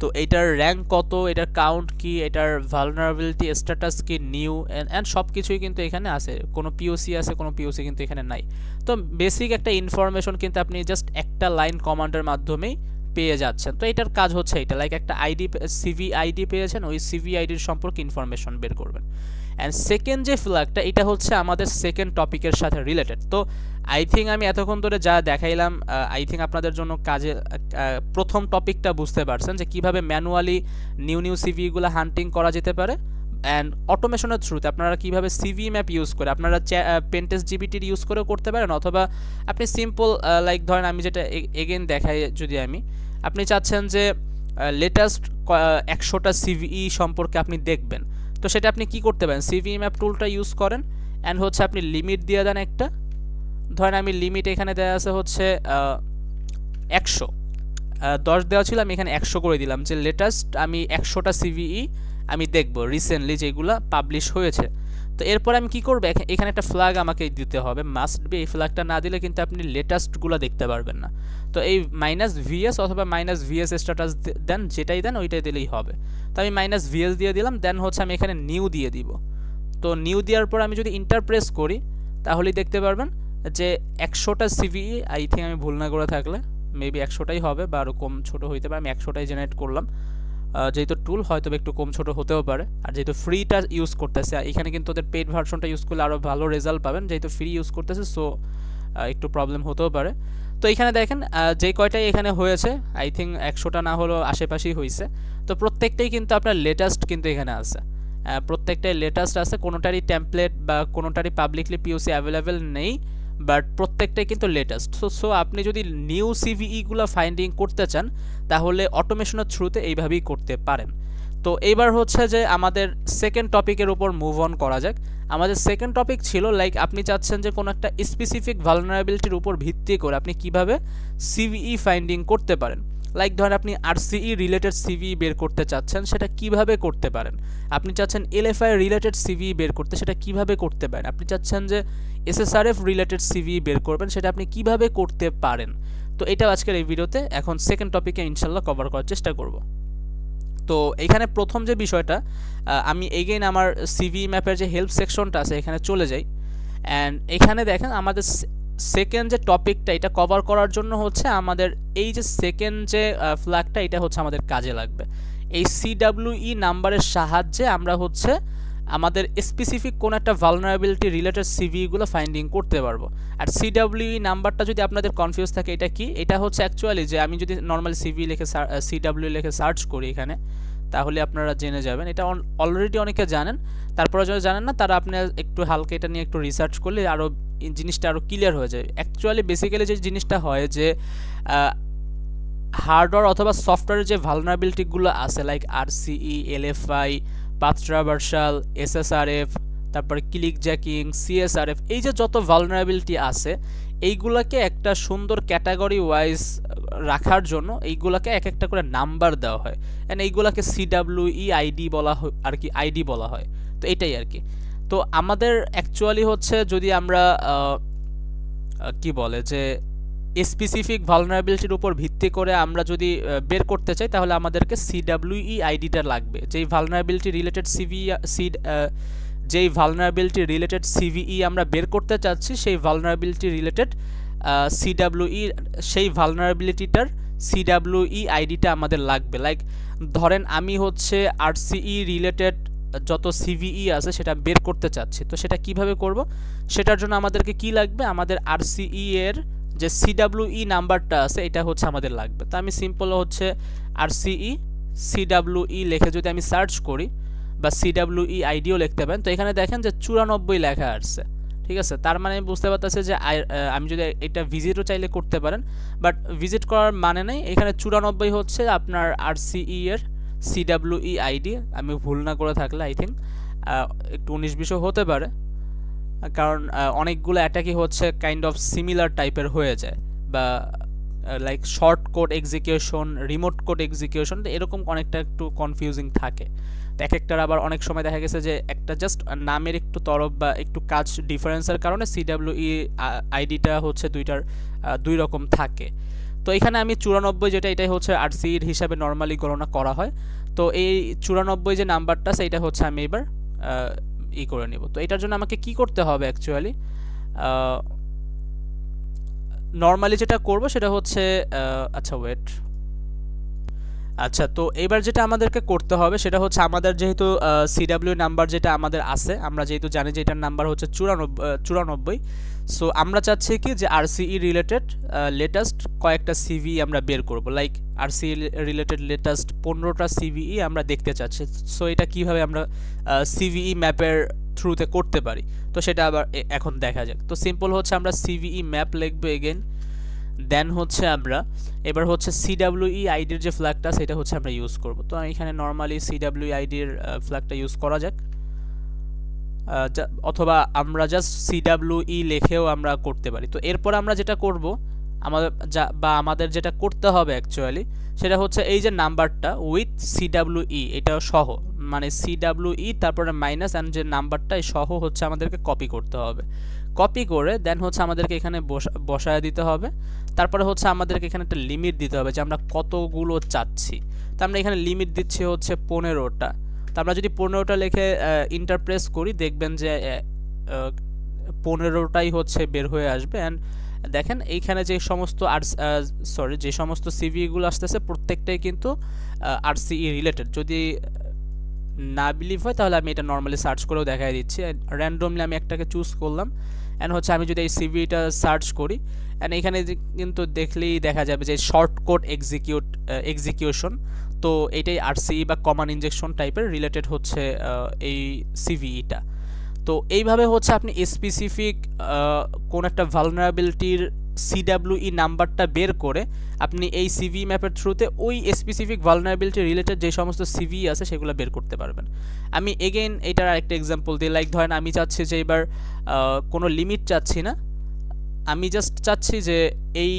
তো এটার র্যাঙ্ক কত, এটার কাউন্ট কি, এটার ভালনারেবিলিটি স্ট্যাটাস কি, নিউ অ্যান্ড সব কিছুই কিন্তু এখানে আছে। কোনো পিওসি আছে, কোনো পিওসি কিন্তু এখানে নাই। তো বেসিক একটা ইনফরমেশন কিন্তু আপনি জাস্ট একটা লাইন কমান্ডের মাধ্যমেই পেয়ে যাচ্ছেন। তো এটার কাজ হচ্ছে এটা, লাইক একটা আইডি, সিভি আইডি পেয়েছেন, ওই সিভি আইডির সম্পর্কে ইনফরমেশন বের করবেন। অ্যান্ড সেকেন্ড যে ফ্ল্যাগটা, এটা হচ্ছে আমাদের সেকেন্ড টপিকের সাথে রিলেটেড। তো আই থিঙ্ক আমি এতক্ষণ ধরে যা দেখাইলাম, আই থিঙ্ক আপনাদের জন্য কাজে প্রথম টপিকটা বুঝতে পারছেন যে কিভাবে ম্যানুয়ালি নিউ সিভিগুলো হান্টিং করা যেতে পারে, অ্যান্ড অটোমেশনের থ্রুতে আপনারা কীভাবে সিভি ম্যাপ ইউজ করে আপনারা পেন্টেস্ট জিবিটির ইউজ করেও করতে পারেন, অথবা আপনি সিম্পল লাইক ধরেন আমি যেটা এগেন দেখাই, যদি আপনি চাচ্ছেন যে লেটেস্ট 100টা সিভিই সম্পর্কে আপনি দেখবেন, তো সেটা আপনি কি করতে পারেন, সিভি ম্যাপ টুলটা ইউজ করেন, অ্যান্ড হচ্ছে আপনি লিমিট দিয়ে দেন একটা, ধরেন আমি লিমিট এখানে দেওয়া আছে হচ্ছে 100, 10 দেওয়া ছিল, আমি এখানে 100 করে দিলাম, যে লেটেস্ট আমি 100টা সিভিই আমি দেখব রিসেন্টলি যেগুলো পাবলিশ হয়েছে। তো এরপর আমি কি করব, এখানে একটা ফ্ল্যাগ আমাকে দিতে হবে, মাস্ট বি। এই ফ্ল্যাগটা না দিলে কিন্তু আপনি লেটেস্টগুলো দেখতে পারবেন না। তো এই -vs অথবা -vs স্ট্যাটাস দেন, যেটাই দেন ওইটাই দিলেই হবে। তো আমি -vs দিয়ে দিলাম, দেন হচ্ছে আমি এখানে নিউ দিয়ে দিব। তো নিউ দেওয়ার পর আমি যদি ইন্টার প্রেস করি, তাহলেই দেখতে পারবেন যে 100টা সিভিই, আই থিঙ্ক আমি ভুল না করে থাকলে মেবি 100টাই হবে, বা আরও কম ছোটো হইতে পারে, আমি 100টাই জেনারেট করলাম। যেহেতু টুল হয়তো একটু কম ছোটো হতেও পারে, আর যেহেতু ফ্রিটা ইউজ করতেছে, এখানে কিন্তু ওদের পেইড ভার্সনটা ইউজ করলে আরও ভালো রেজাল্ট পাবেন, যেহেতু ফ্রি ইউজ করতেছে, সো একটু প্রবলেম হতেও পারে। তো এখানে দেখেন যে কয়টাই এখানে হয়েছে, আই থিঙ্ক 100টা না হলেও আশেপাশেই হয়েছে। তো প্রত্যেকটাই কিন্তু আপনার লেটেস্ট কিন্তু এখানে আছে, প্রত্যেকটাই লেটেস্ট আছে, কোনোটারই টেমপ্লেট বা কোনোটারই পাবলিকলি পিওসি অ্যাভেলেবেল নেই, বাট প্রত্যেকটাই কিন্তু লেটেস্ট। সো আপনি যদি নিউ সিভিইগুলো ফাইন্ডিং করতে চান, তাহলে অটোমেশনের থ্রুতে এইভাবেই করতে পারেন। তো এইবার হচ্ছে যে আমাদের সেকেন্ড টপিকের উপর মুভ অন করা যাক। আমাদের সেকেন্ড টপিক ছিল লাইক আপনি চাচ্ছেন যে কোনো একটা স্পেসিফিক ভালনারেবিলিটির উপর ভিত্তি করে আপনি কিভাবে সিভিই ফাইন্ডিং করতে পারেন। লাইক ধরেন আপনি আরসিই রিলেটেড সিভি বের করতে চাচ্ছেন, সেটা কিভাবে করতে পারেন। আপনি চাচ্ছেন এলএফআই রিলেটেড সিভি বের করতে, সেটা কিভাবে করতে পারেন। আপনি চাচ্ছেন যে এসএসআরএফ রিলেটেড সিভি বের করবেন, সেটা আপনি কিভাবে করতে পারেন। তো এটা আজকের এই ভিডিওতে এখন সেকেন্ড টপিকে ইনশাল্লাহ কভার করার চেষ্টা করব। তো এখানে প্রথম যে বিষয়টা, আমি এগেইন আমার সিভি ম্যাপের যে হেল্প সেকশনটা আছে এখানে চলে যাই, অ্যান্ড এখানে দেখেন আমাদের সেকেন্ড যে টপিকটা, এটা কভার করার জন্য হচ্ছে আমাদের এই যে সেকেন্ড যে ফ্ল্যাগটা, এটা হচ্ছে আমাদের কাজে লাগবে। এই সিডাব্লিউই নাম্বারের সাহায্যে আমরা হচ্ছে আমাদের স্পেসিফিক কোনো একটা ভালনারেবিলিটি রিলেটেড সিভিগুলো ফাইন্ডিং করতে পারবো। আর সিডাব্লিউই নাম্বারটা যদি আপনাদের কনফিউজ থাকে, এটা কি, এটা হচ্ছে অ্যাকচুয়ালি যে আমি যদি নর্মাল সিভি লিখে সিডাব্লিউ লিখে সার্চ করি এখানে, তাহলে আপনারা জেনে যাবেন। এটা অলরেডি অনেকে জানেন, তারপরে যারা জানেন না তারা আপনার একটু হালকা এটা নিয়ে একটু রিসার্চ করলে আরও জিনিসটা আরও ক্লিয়ার হয়ে যায়। অ্যাকচুয়ালি বেসিক্যালি যে জিনিসটা হয় যে হার্ডওয়্যার অথবা সফটওয়্যারের যে ভালনারেবিলিটিগুলো আছে, লাইক আরসিই, এলএফআই, পাথ ট্রাভার্সাল, এসএসআরএফ, তারপরে ক্লিক জ্যাকিং, সিএসআরএফ, এই যে যত ভালনারেবিলিটি আছে, এইগুলোকে একটা সুন্দর ক্যাটাগরি ওয়াইজ রাখার জন্য এইগুলোকে এক একটা করে নাম্বার দেওয়া হয়, অ্যান্ড এইগুলোকে সিডাব্লিউই আইডি বলা হয় আর কি, আইডি বলা হয়। তো এটাই আর কি। তো আমাদের অ্যাকচুয়ালি হচ্ছে যদি আমরা কি বলে যে স্পেসিফিক ভালনারেবিলিটির উপর ভিত্তি করে আমরা যদি বের করতে চাই, তাহলে আমাদেরকে সিডাব্লিউই আইডিটা লাগবে। যেই ভালনারেবিলিটি রিলেটেড যেই ভালনারেবিলিটি রিলেটেড সিভিই আমরা বের করতে চাচ্ছি, সেই ভালনারেবিলিটি রিলেটেড সিডাব্লিউই, সেই ভালনারেবিলিটিটার সিডাব্লিউই আইডিটা আমাদের লাগবে। লাইক ধরেন আমি হচ্ছে আরসিই রিলেটেড যত সিভিই আছে সেটা বের করতে চাচ্ছি, তো সেটা কিভাবে করব, সেটার জন্য আমাদেরকে কি লাগবে, আমাদের আরসিই এর যে সিডাব্লিউই নাম্বারটা আছে এটা হচ্ছে আমাদের লাগবে। তো আমি সিম্পল হচ্ছে আরসিই সিডাব্লিউই লিখে যদি আমি সার্চ করি, বা সিডাব্লিউই আইডিও লিখতে পারেন, তো এখানে দেখেন যে 94 লেখা আসছে। ঠিক আছে, তার মানে বুঝতে পারতেছে যে আমি যদি এটা ভিজিটও চাইলে করতে পারেন, বাট ভিজিট করার মানে নেই। এখানে 94 হচ্ছে আপনার আরসিই এর সিডাব্লিউই আইডি, আমি ভুল না করে থাকলে আই থিঙ্ক একটু 19-20 হতে পারে, কারণ অনেকগুলো অ্যাটাকই হচ্ছে কাইন্ড অফ সিমিলার টাইপের হয়ে যায়, বা like short code execution, remote code execution, এরকম অনেকটা একটু কনফিউজিং থাকে। তো এক একটার আবার অনেক সময় দেখা গেছে যে একটা জাস্ট নামের একটু তরফ বা একটু কাজ ডিফারেন্সের কারণে সিডাব্লিউই আইডিটা হচ্ছে দুই রকম থাকে। তো এখানে আমি 94 যেটা, এটাই হচ্ছে আরসিইর হিসাবে নর্মালি গণনা করা হয়। তো এই 94 যে নাম্বারটা সেইটা হচ্ছে আমি এবার করে নেব। তো এটার জন্য আমাকে কি করতে হবে অ্যাকচুয়ালি, নর্মালি যেটা করব সেটা হচ্ছে আচ্ছা ওয়েট, আচ্ছা তো এবার যেটা আমাদেরকে করতে হবে সেটা হচ্ছে আমাদের যেহেতু সিডাব্লিউ নাম্বার যেটা আমাদের আছে, আমরা যেহেতু জানি যে এটার নাম্বার হচ্ছে 94, সো আমরা চাচ্ছি কি যে আরসিই রিলেটেড লেটেস্ট কয়েকটা সিভি আমরা বের করব, লাইক আরসিই রিলেটেড লেটেস্ট 15টা সিভিই আমরা দেখতে চাচ্ছি। সো এটা কিভাবে আমরা সিভিই ম্যাপের থ্রুতে করতে পারি, তো সেটা আবার এখন দেখা যাক। তো সিম্পল হচ্ছে আমরা সিভিই ম্যাপ লিখবো এগেন, দেন হচ্ছে আমরা এবার হচ্ছে সিডাব্লিউই আইডির যে ফ্ল্যাগটা সেটা হচ্ছে আমরা ইউজ করব। তো এখানে নর্মালি সিডাব্লিউই আইডির ফ্ল্যাগটা ইউজ করা যাক, অথবা আমরা জাস্ট সিডাব্লিউই লিখেও আমরা করতে পারি। তো এরপর আমরা যেটা করব আমাদের যেটা করতে হবে অ্যাকচুয়ালি সেটা হচ্ছে এই যে নাম্বারটা উইথ সিডাব্লিউই এটা সহ, মানে সিডাব্লিউই তারপরে মাইনাস অ্যান্ড যে নাম্বারটা সহ হচ্ছে আমাদেরকে কপি করতে হবে। কপি করে দেন হচ্ছে আমাদেরকে এখানে বসায় দিতে হবে। তারপরে হচ্ছে আমাদেরকে এখানে একটা লিমিট দিতে হবে যে আমরা কতগুলো চাচ্ছি। তো আমরা এখানে লিমিট দিচ্ছি হচ্ছে 15টা। তো আমরা যদি 15টা লিখে ইন্টার প্রেস করি দেখবেন যে 15টাই হচ্ছে বের হয়ে আসবে। অ্যান্ড দেখেন এইখানে যে সমস্ত যে সমস্ত সিভিগুলো আসতেছে প্রত্যেকটাই কিন্তু আরসিই রিলেটেড। যদি না বিলিভ হয় তাহলে আমি এটা নর্মালি সার্চ করেও দেখাই দিচ্ছি। র্যান্ডমলি আমি একটাকে চুজ করলাম, অ্যান্ড হচ্ছে আমি যদি এই সিভিটা সার্চ করি অ্যান্ড এখানে কিন্তু দেখলেই দেখা যাবে যে শর্ট কোড এক্সিকিউশন, তো এটাই আরসিই বা কমান্ড ইনজেকশন টাইপের রিলেটেড হচ্ছে এই সিভিইটা। তো এইভাবে হচ্ছে আপনি স্পেসিফিক কোন একটা ভালনারেবিলিটির সিডাব্লিউই নাম্বারটা বের করে আপনি এই সিভি ম্যাপের থ্রুতে ওই স্পেসিফিক ভালনারেবিলিটি রিলেটেড যে সমস্ত সিভি আছে সেগুলো বের করতে পারবেন। আমি এগেইন এটার আরেকটা এক্সাম্পল দিই, লাইক ধরেন আমি চাচ্ছি যে এবার কোনো লিমিট চাচ্ছি না, আমি জাস্ট চাচ্ছি যে এই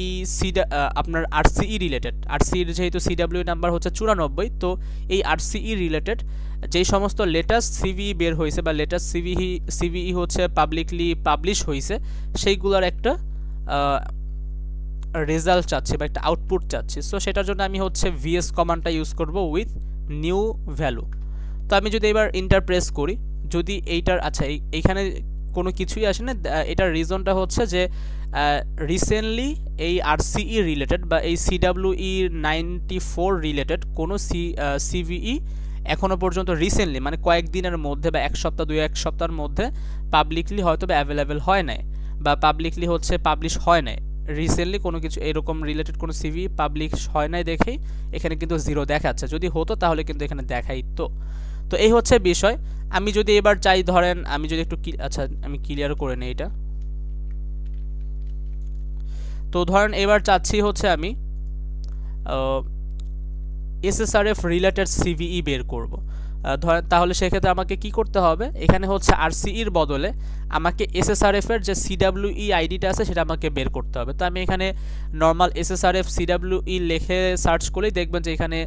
আপনার আরসিই রিলেটেড, আরসিইর যেহেতু সিডাব্লিউ নাম্বার হচ্ছে 94, তো এই আরসিই রিলেটেড যেই সমস্ত লেটেস্ট সিভি বের হয়েছে বা লেটেস্ট সিভিই হচ্ছে পাবলিকলি পাবলিশ হয়েছে সেইগুলোর একটা রেজাল্ট চাচ্ছি বা একটা আউটপুট চাচ্ছি। সো সেটার জন্য আমি হচ্ছে ভিএস কমান্ডটা ইউজ করব উইথ নিউ ভ্যালু। তো আমি যদি এবার ইন্টার প্রেস করি, যদি এইটার আচ্ছা এইখানে কোনো কিছুই আসে না, এটার রিজনটা হচ্ছে যে রিসেন্টলি এই আরসিই রিলেটেড বা এই সিডাব্লিউই 94 রিলেটেড কোনো সিভিই এখনও পর্যন্ত রিসেন্টলি মানে কয়েকদিনের মধ্যে বা এক সপ্তাহের মধ্যে পাবলিকলি হয়তো বা অ্যাভেলেবেল হয় নাই বা পাবলিকলি হচ্ছে পাবলিশ হয় নাই। রিসেন্টলি কোনো কিছু এরকম রিলেটেড কোনো সিভি পাবলিশ হয় নাই দেখেই এখানে কিন্তু 0 দেখাচ্ছে, যদি হতো তাহলে কিন্তু এখানে দেখাই। তো এই হচ্ছে বিষয়। আমি যদি এবার চাই, ধরেন আমি যদি একটু আচ্ছা আমি ক্লিয়ার করে নিই এটা। তো ধরেন এবার চাচ্ছি হচ্ছে আমি এসএসআরএফ রিলেটেড সিভিই বের করব। ধরেন তাহলে সেক্ষেত্রে আমাকে কি করতে হবে, এখানে হচ্ছে আরসিইর বদলে আমাকে এসএসআরএফ এর যে সিডাব্লিউই আইডিটা আছে সেটা আমাকে বের করতে হবে। তো আমি এখানে নর্মাল এসএসআরএফ সিডাব্লিউই লিখে সার্চ করলেই দেখবেন যে এখানে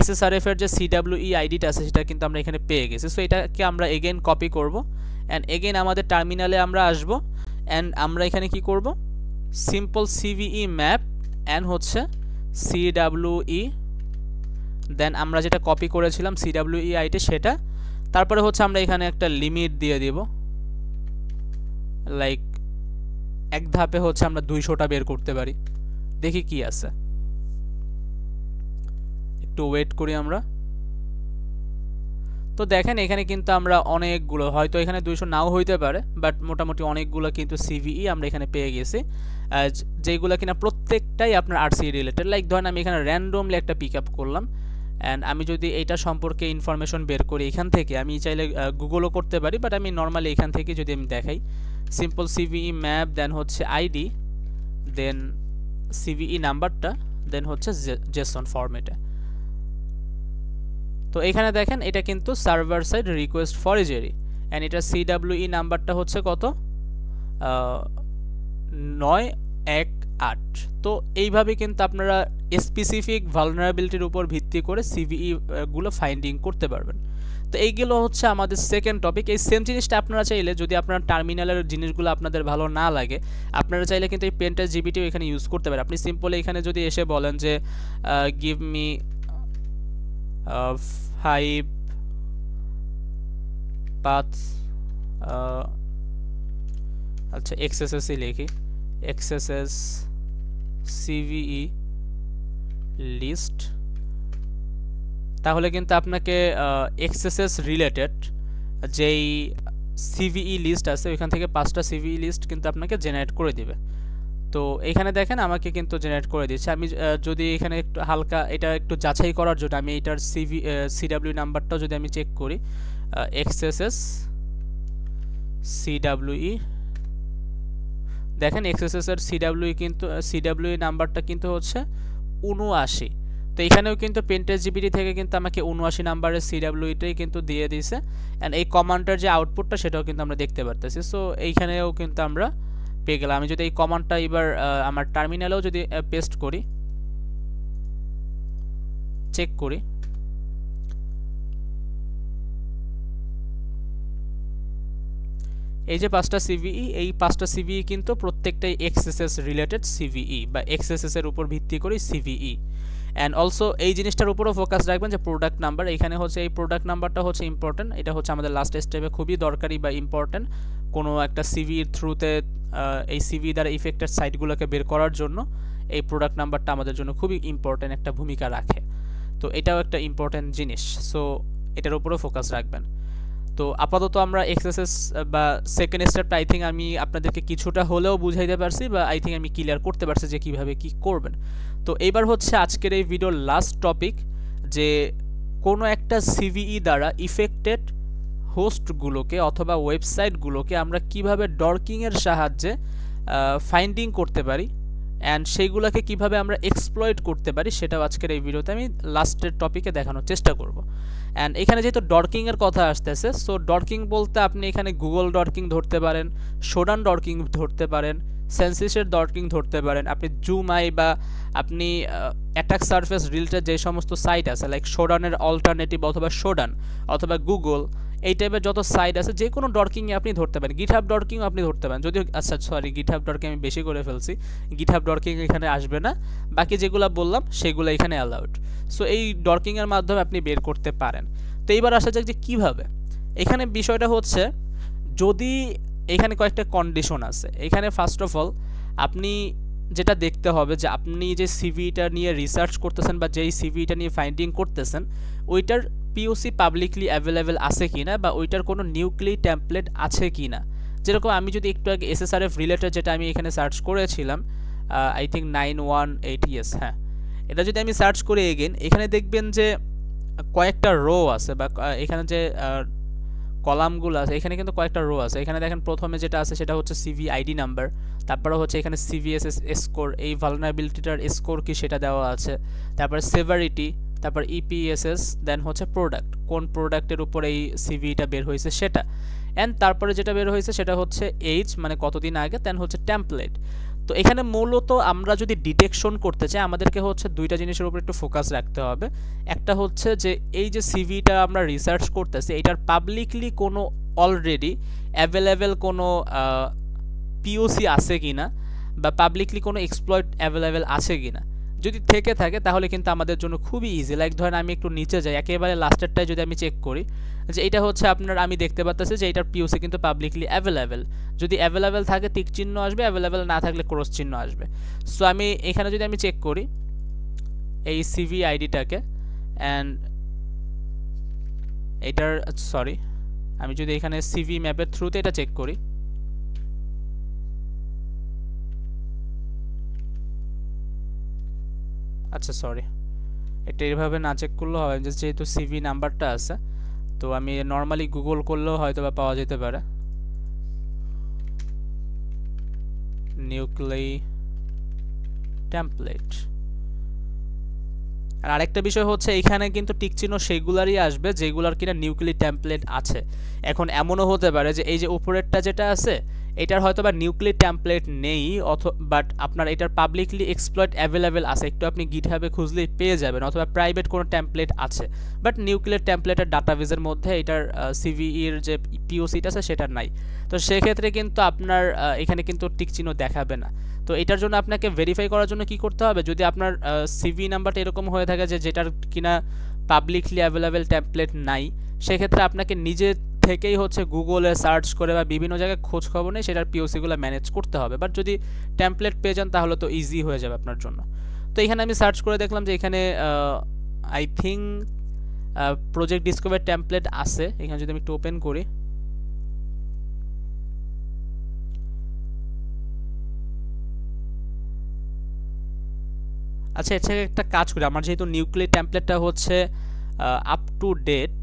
এসএসআরএফ এর যে সিডাব্লিউই আইডিটা আছে সেটা কিন্তু আমরা এখানে পেয়ে গেছি। সো এটাকে আমরা এগেইন কপি করব অ্যান্ড এগেইন আমাদের টার্মিনালে আমরা আসব অ্যান্ড আমরা এখানে কি করব, সিম্পল সিভিই ম্যাপ অ্যান্ড হচ্ছে সিডাব্লিউই, দেন আমরা যেটা কপি করেছিলাম সিডাব্লিউই আইডি সেটা, তারপরে হচ্ছে আমরা এখানে একটা লিমিট দিয়ে দিব, লাইক এক ধাপে হচ্ছে আমরা 200টা বের করতে পারি। দেখি কি আছে, একটু ওয়েট করি আমরা। তো দেখেন এখানে কিন্তু আমরা অনেকগুলো, হয়তো এখানে 200 নাও হইতে পারে, বাট মোটামুটি অনেকগুলো কিন্তু সিভিই আমরা এখানে পেয়ে গেছি, যেগুলো কিনা প্রত্যেকটাই আপনার আরসিই রিলেটেড। লাইক ধরেন আমি এখানে র্যান্ডমলি একটা পিক আপ করলাম অ্যান্ড আমি যদি এইটা সম্পর্কে ইনফরমেশন বের করি এখান থেকে, আমি চাইলে গুগলও করতে পারি, বাট আমি নর্মালি এখান থেকে যদি আমি দেখাই সিম্পল সিভিই ম্যাপ, দেন হচ্ছে আইডি, দেন সিভিই নাম্বারটা, দেন হচ্ছে জেসন ফরম্যাটে। তো এখানে দেখেন এটা কিন্তু server side request forgery and এটা সিডাব্লিউই নাম্বারটা হচ্ছে কত 9 8। তো এইভাবে কিন্তু আপনারা স্পেসিফিক ভালনারেবিলিটির উপর ভিত্তি করে সিভিই গুলো ফাইন্ডিং করতে পারবেন। তো এইগুলো হচ্ছে আমাদের সেকেন্ড টপিক। এই সেম জিনিসটা আপনারা চাইলে, যদি আপনার টার্মিনালের জিনিসগুলো আপনাদের ভালো না লাগে, আপনারা চাইলে কিন্তু এই পেন্টাস জিবিটিও এখানে ইউজ করতে পারেন। আপনি সিম্পলি এখানে যদি এসে বলেন যে গিভ মি 5 পাথ, আচ্ছা এক্সএসএসই লিখি, এক্সএসএস সিভিই লিস্ট, তাহলে কিন্তু আপনাকে এক্সএসএস রিলেটেড যেই সিভিই লিস্ট আছে ওইখান থেকে 5টা সিভিই লিস্ট কিন্তু আপনাকে জেনারেট করে দিবে। তো এখানে দেখেন আমাকে কিন্তু জেনারেট করে দিচ্ছে। আমি যদি এখানে একটু হালকা এটা একটু যাচাই করার জন্য আমি এটার সিডাব্লিউ নাম্বারটাও যদি আমি চেক করি, এক্সএসএস সিডাব্লিউই, দেখেন এক্সএসএস এর সিডাব্লিউ নাম্বারটা কিন্তু হচ্ছে 79। তো এখানেও কিন্তু পেন্টাস জিবিটি থেকে কিন্তু আমাকে 79 নাম্বারের সিডাব্লিউটাই কিন্তু দিয়ে দিয়েছে। অ্যান্ড এই কমান্ডটার যে আউটপুটটা সেটাও কিন্তু আমরা দেখতে পারতেছি। সো এইখানেও কিন্তু আমরা পেয়ে গেলাম। আমি যদি এই কমান্ডটা এবার আমার টার্মিনালেও যদি পেস্ট করি, চেক করি, এই যে 5টা সিভিই, এই 5টা সিভিই কিন্তু প্রত্যেকটাই এক্সএসএস রিলেটেড সিভিই বা এক্সএসএস এর উপর ভিত্তি করে সিভিই। অ্যান্ড অলসো এই জিনিসটার উপরও ফোকাস রাখবেন যে প্রোডাক্ট নাম্বার, এখানে হচ্ছে এই প্রোডাক্ট নাম্বারটা হচ্ছে ইম্পর্টেন্ট। এটা হচ্ছে আমাদের লাস্ট স্টেপে খুবই দরকারি বা ইম্পর্টেন্ট। কোনো একটা সিভির থ্রুতে এই সিভি দ্বারা ইফেক্টেড সাইটগুলোকে বের করার জন্য এই প্রোডাক্ট নাম্বারটা আমাদের জন্য খুবই ইম্পর্টেন্ট একটা ভূমিকা রাখে। তো এটাও একটা ইম্পর্টেন্ট জিনিস, সো এটার উপরও ফোকাস রাখবেন। তো আপাতত আমরা এক্সএসএস বা সেকেন্ড স্টেপটা আই থিঙ্ক আমি আপনাদেরকে কিছুটা হলেও বুঝাইতে পারছি বা আই থিঙ্ক আমি ক্লিয়ার করতে পারছি যে কীভাবে কী করবেন। তো এইবার হচ্ছে আজকের এই ভিডিওর লাস্ট টপিক, যে কোনো একটা সিভিই দ্বারা ইফেক্টেড হোস্টগুলোকে অথবা ওয়েবসাইটগুলোকে আমরা কিভাবে ডর্কিংয়ের সাহায্যে ফাইন্ডিং করতে পারি অ্যান্ড সেইগুলোকে কিভাবে আমরা এক্সপ্লয়েট করতে পারি, সেটাও আজকের এই ভিডিওতে আমি লাস্টের টপিকে দেখানোর চেষ্টা করব। অ্যান্ড এখানে যেহেতু ডর্কিংয়ের কথা আসতেছে, সো ডর্কিং বলতে আপনি এখানে গুগল ডর্কিং ধরতে পারেন, শোডান ডর্কিং ধরতে পারেন, সেন্সিসের ডর্কিং ধরতে পারেন, আপনি জুম-আই বা আপনি অ্যাটাক সারফেস রিলেটেড যে সমস্ত সাইট আছে লাইক শোডানের অল্টারনেটিভ অথবা শোডান অথবা গুগল, এই টাইপের যত সাইট আছে যে কোনো ডর্কিংয়ে আপনি ধরতে পারেন। গিটহাব ডর্কিংও আপনি ধরতে পারেন, যদিও আচ্ছা সরি গিটহাব ডর্কিং আমি বেশি করে ফেলছি, গিটহাব ডর্কিং এখানে আসবে না, বাকি যেগুলো বললাম সেগুলো এখানে অ্যালাউড। সো এই ডর্কিংয়ের মাধ্যমে আপনি বের করতে পারেন। তো এইবার আসা যাক যে কীভাবে। এখানে বিষয়টা হচ্ছে, যদি এখানে কয়েকটা কন্ডিশন আছে। এখানে ফার্স্ট অফ অল আপনি যেটা দেখতে হবে যে আপনি যে সিভিটা নিয়ে রিসার্চ করতেছেন বা যেই সিভিটা নিয়ে ফাইন্ডিং করতেছেন ওইটার পিওসি পাবলিকলি অ্যাভেলেবেল আছে কি না বা ওইটার কোনো নিউক্লিয়ার টেমপ্লেট আছে কি না। যেরকম আমি যদি একটু আগে এসএসআরএফ রিলেটেড যেটা আমি এখানে সার্চ করেছিলাম, আই থিঙ্ক 918, ইয়েস হ্যাঁ, এটা যদি আমি সার্চ করি এগেন, এখানে দেখবেন যে কয়েকটা রো আছে বা এখানে যে কলামগুলো আছে এখানে কিন্তু কয়েকটা রো আছে। এখানে দেখেন প্রথমে যেটা আছে সেটা হচ্ছে সিভি আইডি নাম্বার, তারপরে হচ্ছে এখানে সিভিএসএস স্কোর, এই ভালনারেবিলিটিটার স্কোর কি সেটা দেওয়া আছে, তারপরে সেভারিটি, তারপর ইপিএসএস, দেন হচ্ছে প্রোডাক্ট, কোন প্রোডাক্টের উপর এই সিভিটা বের হয়েছে সেটা, অ্যান্ড তারপরে যেটা বের হয়েছে সেটা হচ্ছে এইজ মানে কতদিন আগে, দেন হচ্ছে টেমপ্লেট। তো এখানে মূলত আমরা যদি ডিটেকশন করতে চাই আমাদেরকে হচ্ছে দুইটা জিনিসের উপর একটু ফোকাস রাখতে হবে। একটা হচ্ছে যে এই যে সিভিটা আমরা রিসার্চ করতেছি এটার পাবলিকলি কোনো অলরেডি অ্যাভেলেবেল কোনো পিওসি আছে কি না বা পাবলিকলি কোনো এক্সপ্লয়েট অ্যাভেলেবেল আছে কি না। যদি থেকে থাকে তাহলে কিন্তু আমাদের জন্য খুবই ইজি। লাইক ধরেন আমি একটু নিচে যাই, একেবারে লাস্টেরটায় যদি আমি চেক করি যে এটা হচ্ছে আপনার, আমি দেখতে পাচ্ছি যে এটার পিওসি কিন্তু পাবলিকলি অ্যাভেলেবেল। যদি অ্যাভেলেবেল থাকে টিক চিহ্ন আসবে, অ্যাভেলেবেল না থাকলে ক্রস চিহ্ন আসবে। সো আমি এখানে যদি আমি চেক করি এই সিভি আইডিটাকে অ্যান্ড এটার সরি আমি যদি এখানে সিভি ম্যাপের থ্রুতে এটা চেক করি, আচ্ছা সরি এটা এইভাবে না চেক করলেও হবে, যেহেতু সিভি নাম্বারটা আছে তো আমি নর্মালি গুগল করলেও হয়তো বা পাওয়া যেতে পারে। Nuclear template. আর আরেকটা বিষয় হচ্ছে এখানে কিন্তু টিক চিহ্ন সেইগুলারই আসবে যেগুলার কিনা নিউক্লিয়ার টেমপ্লেট আছে। এখন এমনও হতে পারে যে এই যে উপরেরটা যেটা আছে এটার হয়তো বা নিউক্লিয়ার টেমপ্লেট নেই বাট আপনার এটার পাবলিকলি এক্সপ্লয়েট অ্যাভেলেবেল আছে, একটু আপনি গিটহাবে খুঁজলেই পেয়ে যাবেন, অথবা প্রাইভেট কোনো টেমপ্লেট আছে, বাট নিউক্লিয়ার টেমপ্লেটের ডাটাবেজের মধ্যে এটার সিভিইর যে পিওসিটা আছে সেটা নাই। তো সেক্ষেত্রে কিন্তু আপনার এখানে কিন্তু টিক চিহ্ন দেখাবে না। তো এটার জন্য আপনাকে ভেরিফাই করার জন্য কি করতে হবে, যদি আপনার সিভি নাম্বারটা এরকম হয়ে থাকে যে যেটার কিনা পাবলিকলি অ্যাভেলেবেল টেমপ্লেট নাই, সেক্ষেত্রে আপনাকে নিজে থেকেই হচ্ছে গুগলে সার্চ করে বা বিভিন্ন জায়গায় খোঁজ খবর নেই সেটার পিওসিগুলো ম্যানেজ করতে হবে। বাট যদি টেমপ্লেট পেয়ে যান তাহলে তো ইজি হয়ে যাবে আপনার জন্য। তো এখানে আমি সার্চ করে দেখলাম যে এখানে I think project discover template আছে। এখানে যদি আমি একটু ওপেন করি, আচ্ছা এর থেকে একটা কাজ করি, আমার যেহেতু নিউক্লিয়ার টেমপ্লেটটা হচ্ছে up to date,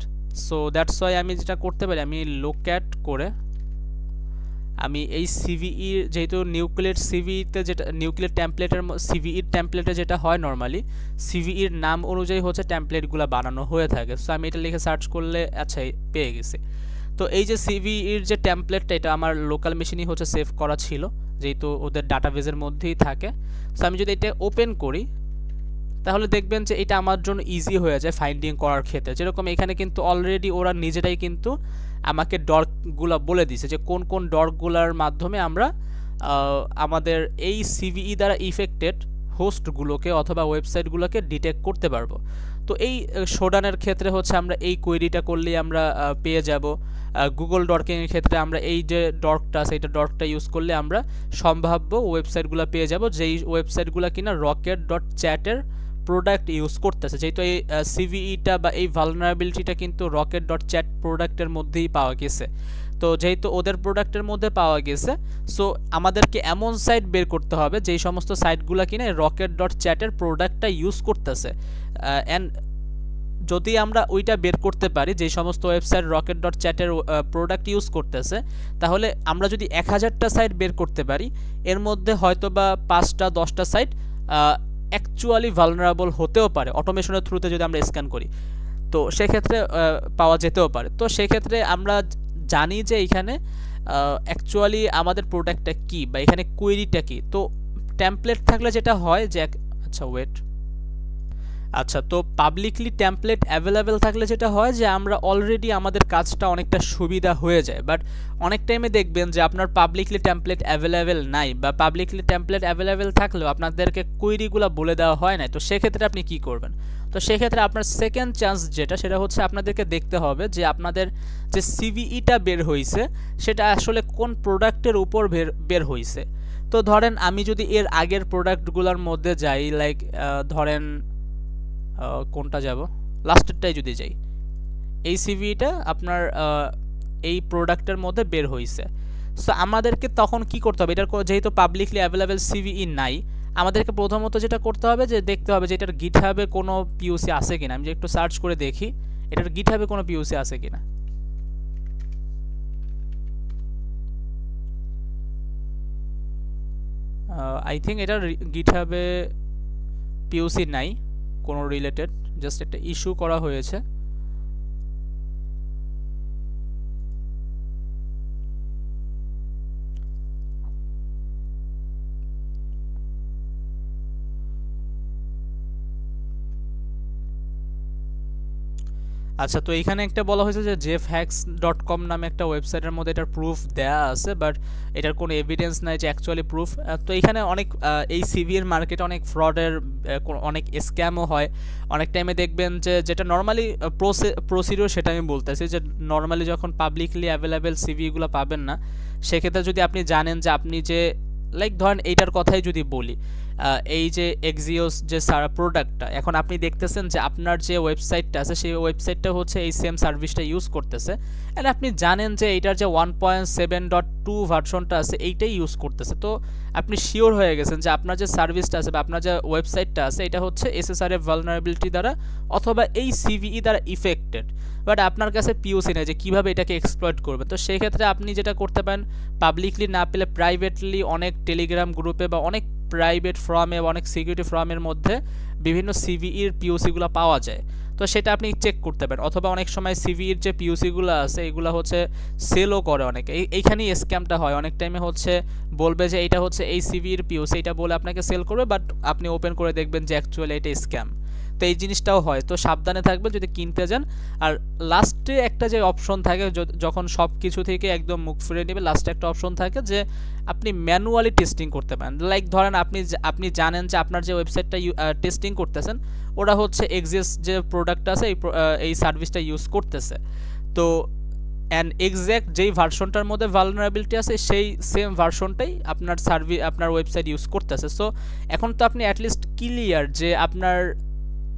so that's why আমি যেটা করতে পারি, আমি লোক্যাট করে আমি এই সিভিই যেহেতু নিউক্লিয়ার সিভিতে যেটা নিউক্লিয়ার টেমপ্লেটের সিভিইর টেমপ্লেটে যেটা হয় নর্মালি সিভিইর নাম অনুযায়ী হচ্ছে টেমপ্লেটগুলো বানানো হয়ে থাকে। সো আমি এটা লিখে সার্চ করলে আচ্ছা পেয়ে গেছি। তো এই যে সিভিইর যে টেমপ্লেটটা এটা আমার লোকাল মেশিনেই হচ্ছে সেভ করা ছিল, যেহেতু ওদের ডাটাবেজের মধ্যেই থাকে। সো আমি যদি এটা ওপেন করি তাহলে দেখবেন যে এটা আমার জন্য ইজি হয়ে যায় ফাইন্ডিং করার ক্ষেত্রে। যেরকম এখানে কিন্তু অলরেডি ওরা নিজেরাই কিন্তু আমাকে ডর্কগুলো বলে দিছে যে কোন কোন ডর্কগুলোর মাধ্যমে আমরা আমাদের এই সিভিই দ্বারা ইফেক্টেড হোস্টগুলোকে অথবা ওয়েবসাইটগুলোকে ডিটেক্ট করতে পারবো। তো এই শোডানের ক্ষেত্রে হচ্ছে আমরা এই কোয়েরিটা করলেই আমরা পেয়ে যাব। গুগল ডর্কিংয়ের ক্ষেত্রে আমরা এই যে ডর্কটা আছে এটা ডর্কটা ইউজ করলে আমরা সম্ভাব্য ওয়েবসাইটগুলো পেয়ে যাব, যেই ওয়েবসাইটগুলো কিনা rocket.chat-এর প্রোডাক্ট ইউজ করতেছে। যেহেতু এই সিভিইটা বা এই ভালনারেবিলিটিটা কিন্তু rocket.chat প্রোডাক্টের মধ্যেই পাওয়া গেছে, তো যেহেতু ওদের প্রোডাক্টের মধ্যে পাওয়া গেছে সো আমাদেরকে এমন সাইট বের করতে হবে যেই সমস্ত সাইটগুলো কিনা rocket.chat-এর প্রোডাক্টটা ইউজ করতেছে। অ্যান্ড যদি আমরা ওইটা বের করতে পারি যে সমস্ত ওয়েবসাইট rocket.chat-এর প্রোডাক্ট ইউজ করতেছে, তাহলে আমরা যদি 1000টা সাইট বের করতে পারি এর মধ্যে হয়তো বা 5টা 10টা সাইট অ্যাকচুয়ালি ভালনারেবল হতেও পারে অটোমেশনের থ্রুতে যদি আমরা স্ক্যান করি, তো সেক্ষেত্রে পাওয়া যেতেও পারে। তো সেক্ষেত্রে আমরা জানি যে এখানে অ্যাকচুয়ালি আমাদের প্রোডাক্টটা কি বা এখানে কোয়েরিটা কি। তো টেমপ্লেট থাকলে যেটা হয় যে আচ্ছা ওয়েট আচ্ছা তো পাবলিকলি টেমপ্লেট অ্যাভেলেবেল থাকলে যেটা হয় যে আমরা অলরেডি আমাদের কাজটা অনেকটা সুবিধা হয়ে যায়। বাট অনেক টাইমে দেখবেন যে আপনার পাবলিকলি টেমপ্লেট অ্যাভেলেবেল নাই বা পাবলিকলি টেমপ্লেট অ্যাভেলেবেল থাকলেও আপনাদেরকে কোয়েরিগুলো বলে দেওয়া হয় না। তো সেক্ষেত্রে আপনি কি করবেন? তো সেক্ষেত্রে আপনার সেকেন্ড চান্স যেটা সেটা হচ্ছে আপনাদেরকে দেখতে হবে যে আপনাদের যে সিভিইটা বের হয়েছে সেটা আসলে কোন প্রোডাক্টের উপর বের হয়েছে। তো ধরেন আমি যদি এর আগের প্রোডাক্টগুলোর মধ্যে যাই, লাইক ধরেন কোনটা যাব, লাস্টেরটাই যদি যাই, এই সিভিটা আপনার এই প্রোডাক্টের মধ্যে বের হয়েছে। সো আমাদেরকে তখন কি করতে হবে, এটার যেহেতু পাবলিকলি অ্যাভেলেবেল সিভিই নাই, আমাদেরকে প্রথমত যেটা করতে হবে যে দেখতে হবে যে এটার গিটহাবে কোনো পিওসি আছে কিনা। আমি যে একটু সার্চ করে দেখি এটার গিটহাবে কোনো পিওসি আছে কিনা। আই থিঙ্ক এটার গিটহাবে পিওসি নাই কোনো রিলেটেড, জাস্ট একটা ইস্যু করা হয়েছে। আচ্ছা তো এইখানে একটা বলা হয়েছে যে jeffhacks.com নামে একটা ওয়েবসাইটের মধ্যে এটার প্রুফ দেয়া আছে, বাট এটার কোনো এভিডেন্স নাই যে অ্যাকচুয়ালি প্রুফ। তো এখানে অনেক এই সিভির মার্কেটে অনেক ফ্রডের অনেক স্ক্যামও হয়। অনেক টাইমে দেখবেন যে যেটা নর্মালি প্রসিডিওর সেটা আমি বলতেছি যে নর্মালি যখন পাবলিকলি অ্যাভেলেবেল সিভিগুলো পাবেন না, সেক্ষেত্রে যদি আপনি জানেন যে আপনি যে লাইক ধরেন এইটার কথাই যদি বলি, এই যে এক্সিওস যে প্রোডাক্টটা এখন আপনি দেখতেছেন যে আপনার যে ওয়েবসাইটটা আছে সেই ওয়েবসাইটটা হচ্ছে এই সেম সার্ভিসটা ইউজ করতেছে, অ্যান্ড আপনি জানেন যে এইটার যে 1.7.2 ভার্সনটা আছে এইটাই ইউজ করতেছে। তো আপনি শিওর হয়ে গেছেন যে আপনার যে সার্ভিসটা আছে বা আপনার যে ওয়েবসাইটটা আছে এটা হচ্ছে এসএসআরএফ ভালনারেবিলিটি দ্বারা অথবা এই সিভিই দ্বারা ইফেক্টেড, বাট আপনার কাছে পিওসি নেই যে কীভাবে এটাকে এক্সপ্লয়েট করবে। তো সেই ক্ষেত্রে আপনি যেটা করতে পারেন, পাবলিকলি না পেলে প্রাইভেটলি অনেক টেলিগ্রাম গ্রুপে বা অনেক প্রাইভেট ফর্মে বা অনেক সিকিউরিটি ফর্মের মধ্যে বিভিন্ন সিভিইর পিওসিগুলো পাওয়া যায়। তো সেটা আপনি চেক করতে পারেন। অথবা অনেক সময় সিভির যে পিওসিগুলো আছে এগুলো হচ্ছে সেলও করে অনেকে, এইখানেই স্ক্যামটা হয়। অনেক টাইমে হচ্ছে বলবে যে এটা হচ্ছে এই সিভির পিওসি, এটা বলে আপনাকে সেল করবে, বাট আপনি ওপেন করে দেখবেন যে অ্যাকচুয়ালি এটা স্ক্যাম। তো এই জিনিসটাও হয়, তো সাবধানে থাকবেন যদি কিনতে যান। আর লাস্টে একটা যে অপশন থাকে, যখন সব কিছু থেকে একদম মুখ ফিরে নেবে, লাস্টে একটা অপশন থাকে যে আপনি ম্যানুয়ালি টেস্টিং করতে পারেন। লাইক ধরেন আপনি জানেন যে আপনার যে ওয়েবসাইটটা টেস্টিং করতেছেন ওরা হচ্ছে এক্সিস যে প্রোডাক্ট আছে এই সার্ভিসটা ইউজ করতেছে, তো অ্যান্ড এক্স্যাক্ট যেই ভার্সনটার মধ্যে ভালনারেবিলিটি আছে সেই সেম ভার্সনটাই আপনার ওয়েবসাইট ইউজ করতেছে। সো এখন তো আপনি অ্যাটলিস্ট ক্লিয়ার যে আপনার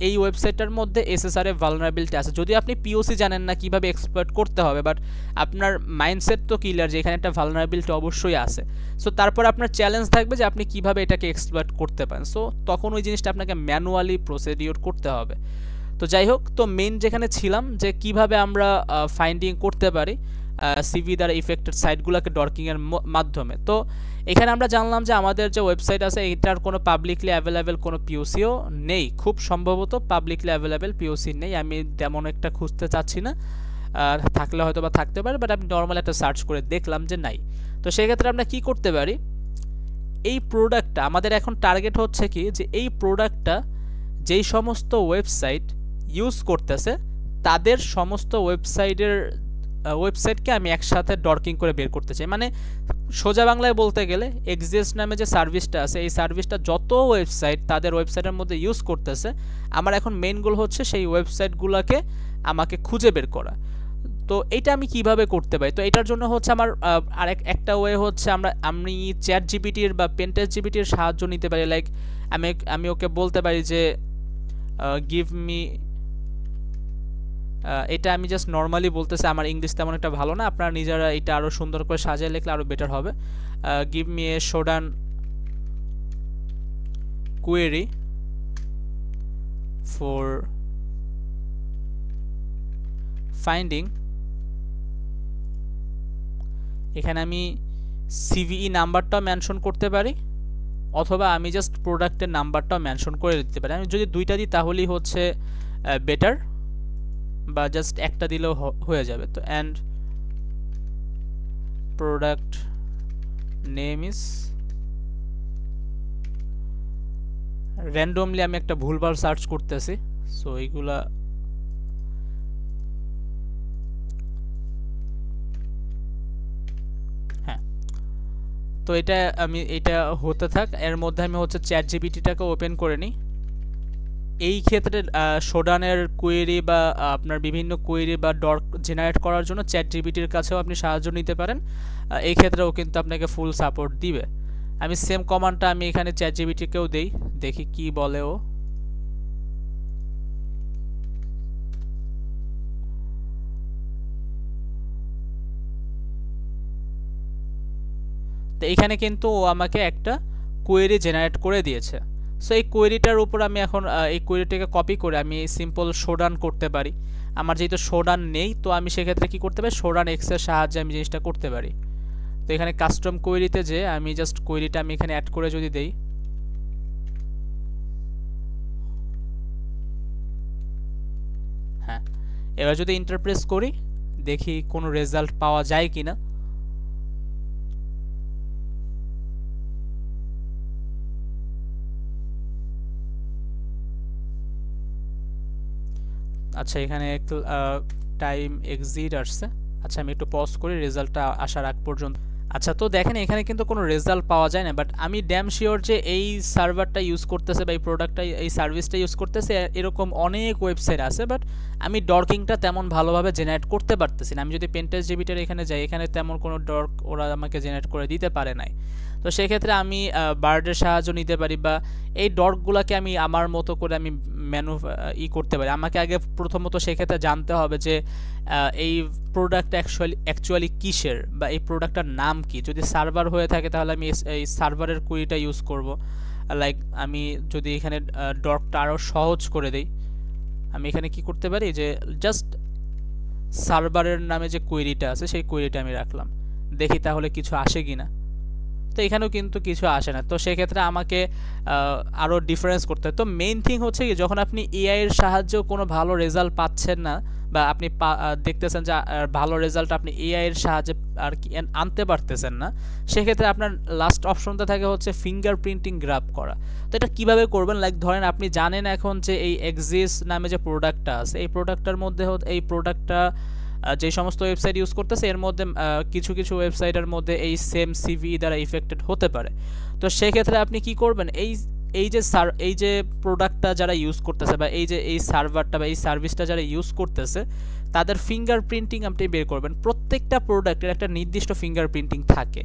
এই ওয়েবসাইটটার মধ্যে এসএসআর এ ভালনারেবিলিটি আছে। যদি আপনি পিওসি জানেন না কিভাবে এক্সপ্লয়েট করতে হবে, বাট আপনার মাইন্ডসেট তো ক্লিয়ার যে এখানে একটা ভালনারেবিলিটি অবশ্যই আছে। সো তারপর আপনার চ্যালেঞ্জ থাকবে যে আপনি কিভাবে এটাকে এক্সপ্লয়েট করতে পারেন। সো তখন ওই জিনিসটা আপনাকে ম্যানুয়ালি প্রসিডিওর করতে হবে। তো যাই হোক, তো মেইন যেখানে ছিলাম যে কিভাবে আমরা ফাইন্ডিং করতে পারি সিভি দ্বারা ইফেক্টেড সাইটগুলোকে ডর্কিংয়ের মাধ্যমে। তো এখানে আমরা জানলাম যে আমাদের যে ওয়েবসাইট আছে এটার কোনো পাবলিকলি অ্যাভেলেবেল কোনো পিওসিও নেই, খুব সম্ভবত পাবলিকলি অ্যাভেলেবেল পিওসি নেই। আমি তেমন একটা খুঁজতে চাচ্ছি না, থাকলে হয়তো বা থাকতে পারে, বাট আমি নর্মাল একটা সার্চ করে দেখলাম যে নাই। তো সেক্ষেত্রে আমরা কি করতে পারি, এই প্রোডাক্টটা আমাদের এখন টার্গেট হচ্ছে কি যে এই প্রোডাক্টটা যেই সমস্ত ওয়েবসাইট ইউজ করতেছে তাদের সমস্ত ওয়েবসাইটকে আমি একসাথে ডর্কিং করে বের করতে চাই। মানে সোজা বাংলায় বলতে গেলে এক্সিস নামে যে সার্ভিসটা আছে এই সার্ভিসটা যত ওয়েবসাইট তাদের ওয়েবসাইটের মধ্যে ইউজ করতেছে, আমার এখন মেইন গোল হচ্ছে সেই ওয়েবসাইটগুলোকে আমাকে খুঁজে বের করা। তো এটা আমি কিভাবে করতে পারি, তো এটার জন্য হচ্ছে আমার একটা ওয়ে হচ্ছে আমি চ্যাট জিপিটির বা পেন্টেস্ট জিপিটির সাহায্য নিতে পারি। লাইক আমি ওকে বলতে পারি যে গিভ মি, এটা আমি জাস্ট নর্মালি বলতেছি, আমার ইংলিশ তেমন একটা ভালো না, আপনারা নিজেরা এটা আরও সুন্দর করে সাজিয়ে লিখলে আরও বেটার হবে। Give me a Shodan query for finding, এখানে আমি সিভিই নাম্বারটাও মেনশন করতে পারি অথবা আমি জাস্ট প্রোডাক্টের নাম্বারটাও মেনশন করে দিতে পারি। আমি যদি দুইটা দিই তাহলেই হচ্ছে বেটার, বা জাস্ট একটা দিলেও হয়ে যাবে। তো and product name is, randomly আমি একটা ভুলভাল সার্চ করতেছি, সো এইগুলা হ্যাঁ। তো এটা হতে থাক, এর মধ্যে আমি হচ্ছে চ্যাট জিপিটিটাকে ওপেন করে নিই। এই ক্ষেত্রে শোডানের কোয়েরি বা আপনার বিভিন্ন কোয়েরি বা ডর্ক জেনারেট করার জন্য চ্যাট জিপিটির কাছেও আপনি সাহায্য নিতে পারেন, এই ক্ষেত্রেও কিন্তু আপনাকে ফুল সাপোর্ট দিবে। আমি সেম কমান্ডটা আমি এখানে চ্যাট জিপিটিকেও দেই, দেখি কি বলে ও। তো এখানে কিন্তু ও আমাকে একটা কোয়েরি জেনারেট করে দিয়েছে। সো এই কোয়েরিটার উপর আমি এখন এই কোয়েরিটাকে কপি করে আমি সিম্পল শোডান করতে পারি। আমার যেহেতু শোডান নেই তো আমি সেক্ষেত্রে কি করতে পারি, শোডান এক্সের সাহায্যে আমি জিনিসটা করতে পারি। তো এখানে কাস্টম কোয়েরিতে যে আমি জাস্ট কোয়েরিটা আমি এখানে অ্যাড করে যদি দেই, হ্যাঁ, এবার যদি ইন্টারপ্রেস করি দেখি কোনো রেজাল্ট পাওয়া যায় কিনা। আচ্ছা, এখানে একটু টাইম এক্সিট আসছে। আচ্ছা, আমি একটু পজ করি রেজাল্টটা আসার আগ পর্যন্ত। আচ্ছা, তো দেখেন এখানে কিন্তু কোনো রেজাল্ট পাওয়া যায় না, বাট আমি ড্যাম শিওর যে এই সার্ভারটা ইউজ করতেছে বা এই প্রোডাক্টটা এই সার্ভিসটা ইউজ করতেছে এরকম অনেক ওয়েবসাইট আছে, বাট আমি ডর্কিংটা তেমন ভালোভাবে জেনারেট করতে পারতেছি না। আমি যদি পেন্টেস্ট জিপিটির এখানে যাই, এখানে তেমন কোনো ডর্ক ওরা আমাকে জেনারেট করে দিতে পারে নাই। তো সেক্ষেত্রে আমি বার্ডের সাহায্য নিতে পারি বা এই ডর্কগুলোকে আমি আমার মতো করে আমি করতে পারি। আমাকে আগে প্রথমত সেক্ষেত্রে জানতে হবে যে এই প্রোডাক্ট অ্যাকচুয়ালি কিসের বা এই প্রোডাক্টটার নাম কি। যদি সার্ভার হয়ে থাকে তাহলে আমি এই সার্ভারের কুইরিটা ইউজ করব। লাইক আমি যদি এখানে ডর্কটা আরও সহজ করে দেই, আমি এখানে কি করতে পারি যে জাস্ট সার্ভারের নামে যে কোয়েরিটা আছে সেই কোয়েরিটা আমি রাখলাম, দেখি তাহলে কিছু আসে কিনা। তো এখানেও কিন্তু কিছু আসে না। তো সেক্ষেত্রে আমাকে আরও ডিফারেন্স করতে হয়। তো মেইন থিং হচ্ছে কি, যখন আপনি এআই এর সাহায্যেও কোনো ভালো রেজাল্ট পাচ্ছেন না বা আপনি দেখতেছেন যে ভালো রেজাল্ট আপনি এআই এর সাহায্যে আর কি আনতে পারতেছেন না, সেক্ষেত্রে আপনার লাস্ট অপশনটা থাকে হচ্ছে ফিঙ্গারপ্রিন্টিং গ্রাব করা। তো এটা কীভাবে করবেন, লাইক ধরেন আপনি জানেন এখন যে এই এক্সিস নামে যে প্রোডাক্টটা আছে, এই প্রোডাক্টটার মধ্যে এই প্রোডাক্টটা যে সমস্ত ওয়েবসাইট ইউজ করতেছে এর মধ্যে কিছু কিছু ওয়েবসাইটের মধ্যে এই সেম সিভি দ্বারা ইফেক্টেড হতে পারে। তো সেক্ষেত্রে আপনি কি করবেন, এই যে প্রোডাক্টটা যারা ইউজ করতেছে বা এই সার্ভারটা বা এই সার্ভিসটা যারা ইউজ করতেছে তাদের ফিঙ্গারপ্রিন্টিং আপনি বের করবেন। প্রত্যেকটা প্রোডাক্টের একটা নির্দিষ্ট ফিঙ্গারপ্রিন্টিং থাকে,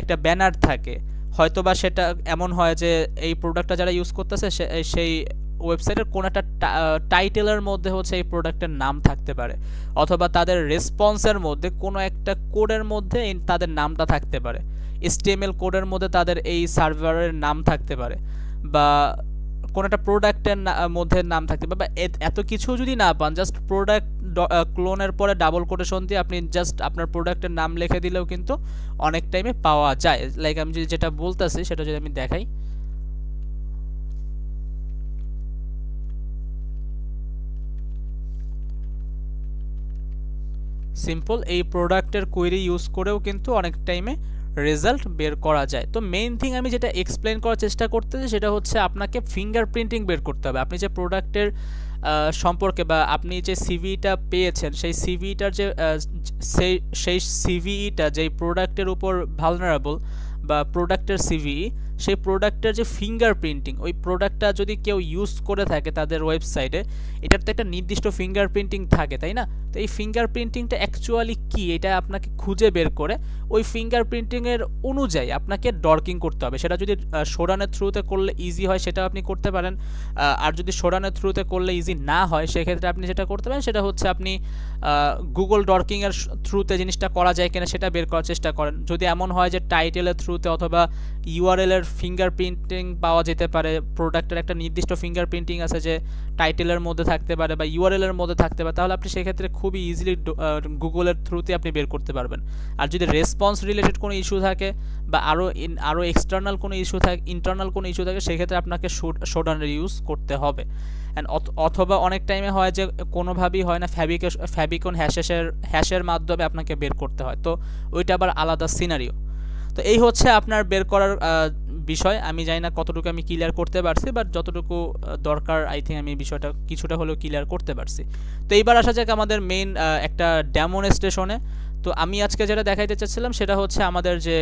একটা ব্যানার থাকে। হয়তোবা সেটা এমন হয় যে এই প্রোডাক্টটা যারা ইউজ করতেছে সেই ওয়েবসাইটের কোনো একটা টাইটেলের মধ্যে হচ্ছে এই প্রোডাক্টের নাম থাকতে পারে, অথবা তাদের রেসপন্সের মধ্যে কোনো একটা কোডের মধ্যে তাদের নামটা থাকতে পারে, HTML কোডের মধ্যে তাদের এই সার্ভারের নাম থাকতে পারে, বা কোনো একটা প্রোডাক্টের মধ্যে নাম থাকতে পারে। বা এত কিছু যদি না পান, জাস্ট প্রোডাক্ট ক্লোনের পরে ডাবল কোটেশন দিয়ে আপনি জাস্ট আপনার প্রোডাক্টের নাম লিখে দিলেও কিন্তু অনেক টাইমে পাওয়া যায়। লাইক আমি যেটা বলতেছি সেটা যদি আমি দেখাই, সিম্পল এই প্রোডাক্টের কোয়েরি ইউজ করেও কিন্তু অনেক টাইমে রেজাল্ট বের করা যায়। তো মেইন থিং আমি যেটা এক্সপ্লেন করার চেষ্টা করতেছি সেটা হচ্ছে আপনাকে ফিঙ্গারপ্রিন্টিং বের করতে হবে। আপনি যে প্রোডাক্টের সম্পর্কে বা আপনি যে সিভিটা পেয়েছেন সেই সিভিটার যে সেই সিভিটা যেই প্রোডাক্টের উপর ভালনারেবল বা প্রোডাক্টের সিভি, সেই প্রোডাক্টের যে ফিঙ্গারপ্রিন্টিং, ওই প্রোডাক্টটা যদি কেউ ইউজ করে থাকে তাদের ওয়েবসাইটে, এটার তো একটা নির্দিষ্ট ফিঙ্গারপ্রিন্টিং থাকে, তাই না? তো এই ফিঙ্গারপ্রিন্টিংটা অ্যাকচুয়ালি কী, এটা আপনাকে খুঁজে বের করে ওই ফিঙ্গারপ্রিন্টিংয়ের অনুযায়ী আপনাকে ডর্কিং করতে হবে। সেটা যদি সোডানের থ্রুতে করলে ইজি হয় সেটাও আপনি করতে পারেন, আর যদি সোডানের থ্রুতে করলে ইজি না হয় সেক্ষেত্রে আপনি যেটা করতে পারেন সেটা হচ্ছে আপনি গুগল ডর্কিংয়ের থ্রুতে জিনিসটা করা যায় কিনা সেটা বের করার চেষ্টা করেন। যদি এমন হয় যে টাইটেলের থ্রুতে অথবা ইউআরএলের ফিঙ্গারপ্রিন্টিং পাওয়া যেতে পারে, প্রোডাক্টের একটা নির্দিষ্ট ফিঙ্গারপ্রিন্টিং আছে যে টাইটেলের মধ্যে থাকতে পারে বা ইউআরএলের মধ্যে থাকতে পারে, তাহলে আপনি সেক্ষেত্রে খুবই ইজিলি গুগলের থ্রুতে আপনি বের করতে পারবেন। আর যদি রেসপন্স রিলেটেড কোনো ইস্যু থাকে বা আরও এক্সটার্নাল কোনো ইস্যু থাকে, ইন্টারনাল কোনো ইস্যু থাকে, সেক্ষেত্রে আপনাকে শোডানের ইউজ করতে হবে। অ্যান্ড অথবা অনেক টাইমে হয় যে কোনোভাবেই হয় না, ফ্যাবিকন হ্যাশের মাধ্যমে আপনাকে বের করতে হয়, তো ওইটা আবার আলাদা সিনারিও। তো এই হচ্ছে আপনার বের করার বিষয়। আমি জানি না কতটুকু আমি ক্লিয়ার করতে পারছি, বাট যতটুকু দরকার আই থিঙ্ক আমি বিষয়টা কিছুটা হলেও ক্লিয়ার করতে পারছি। তো এইবার আসা যাক আমাদের মেইন একটা ডেমনস্ট্রেশনে। তো আমি আজকে যেটা দেখাইতে চাচ্ছিলাম সেটা হচ্ছে আমাদের যে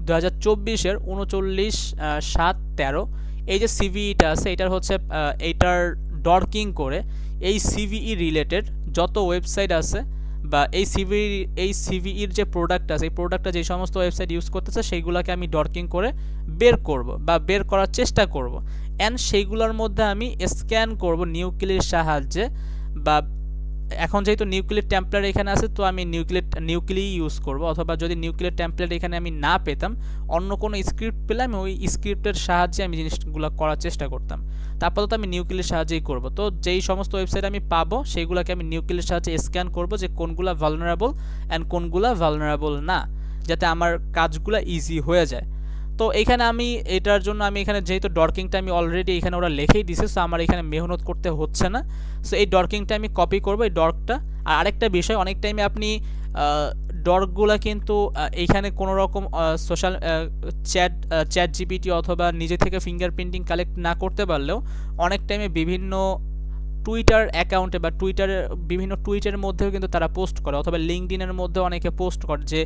2024-এর 39/7/13 এই যে সিভিইটা আছে, এটার হচ্ছে এইটার ডর্কিং করে এই সিভিই রিলেটেড যত ওয়েবসাইট আছে বা এই সিভিইর যে প্রোডাক্ট আছে, এই প্রোডাক্টটা যে সমস্ত ওয়েবসাইট ইউজ করতেছে সেইগুলোকে আমি ডর্কিং করে বের করব বা বের করার চেষ্টা করব, অ্যান্ড সেইগুলোর মধ্যে আমি স্ক্যান করব নিউক্লিয়ের সাহায্যে। বা এখন যেহেতু নিউক্লিয়ের টেমপ্লেট এখানে আছে, তো আমি নিউক্লি ইউজ করব, অথবা যদি নিউক্লিয়ের টেমপ্লেট এখানে আমি না পেতাম, অন্য কোনো স্ক্রিপ্ট পেলে আমি ওই স্ক্রিপ্টের সাহায্যে আমি জিনিসগুলো করার চেষ্টা করতাম। তারপর তো আমি নিউক্লিয়ের সাহায্যেই করব। তো যেই সমস্ত ওয়েবসাইট আমি পাবো সেইগুলোকে আমি নিউক্লিয়ের সাহায্যে স্ক্যান করব যে কোনগুলো ভালনারেবল অ্যান্ড কোনগুলো ভালনারেবল না, যাতে আমার কাজগুলো ইজি হয়ে যায়। তো এখানে আমি এটার জন্য আমি এখানে যেহেতু ডর্কিংটা আমি অলরেডি এখানে ওরা লিখেই দিছে, সো আমার এখানে মেহনত করতে হচ্ছে না। সো এই ডর্কিংটা আমি কপি করব, এই ডর্কটা। আর আরেকটা বিষয়, অনেক টাইমে আপনি ডর্কগুলো কিন্তু এইখানে কোনো রকম সোশ্যাল চ্যাট জিপিটি অথবা নিজে থেকে ফিঙ্গারপ্রিন্টিং কালেক্ট না করতে পারলেও অনেক টাইমে বিভিন্ন টুইটার অ্যাকাউন্টে বা বিভিন্ন টুইটের মধ্যেও কিন্তু তারা পোস্ট করে, অথবা লিঙ্কডইনের মধ্যে অনেকে পোস্ট করে যে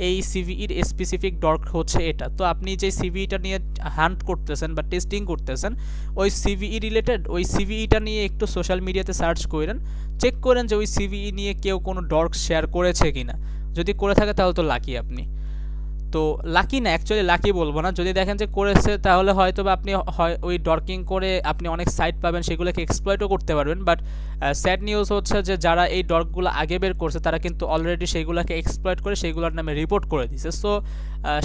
এই সিভিইর স্পেসিফিক ডর্ক হচ্ছে এটা। তো আপনি যে সিভিইটা নিয়ে হান্ট করতেছেন বা টেস্টিং করতেছেন, ওই সিভিই রিলেটেড ওই সিভিইটা নিয়ে একটু সোশ্যাল মিডিয়াতে সার্চ করেন, চেক করেন যে ওই সিভিই নিয়ে কেউ কোনো ডর্ক শেয়ার করেছে কিনা। যদি করে থাকে তাহলে তো লাকি আপনি। তো লাকি না, অ্যাকচুয়ালি লাকি বলবো না, যদি দেখেন যে করেছে তাহলে হয়তো বা আপনি ওই ডর্কিং করে আপনি অনেক সাইট পাবেন, সেগুলোকে এক্সপ্লয়েটও করতে পারবেন। বাট স্যাড নিউজ হচ্ছে যে যারা এই ডর্কগুলো আগে বের করছে তারা কিন্তু অলরেডি সেইগুলোকে এক্সপ্লয়েট করে সেইগুলোর নামে রিপোর্ট করে দিছে। সো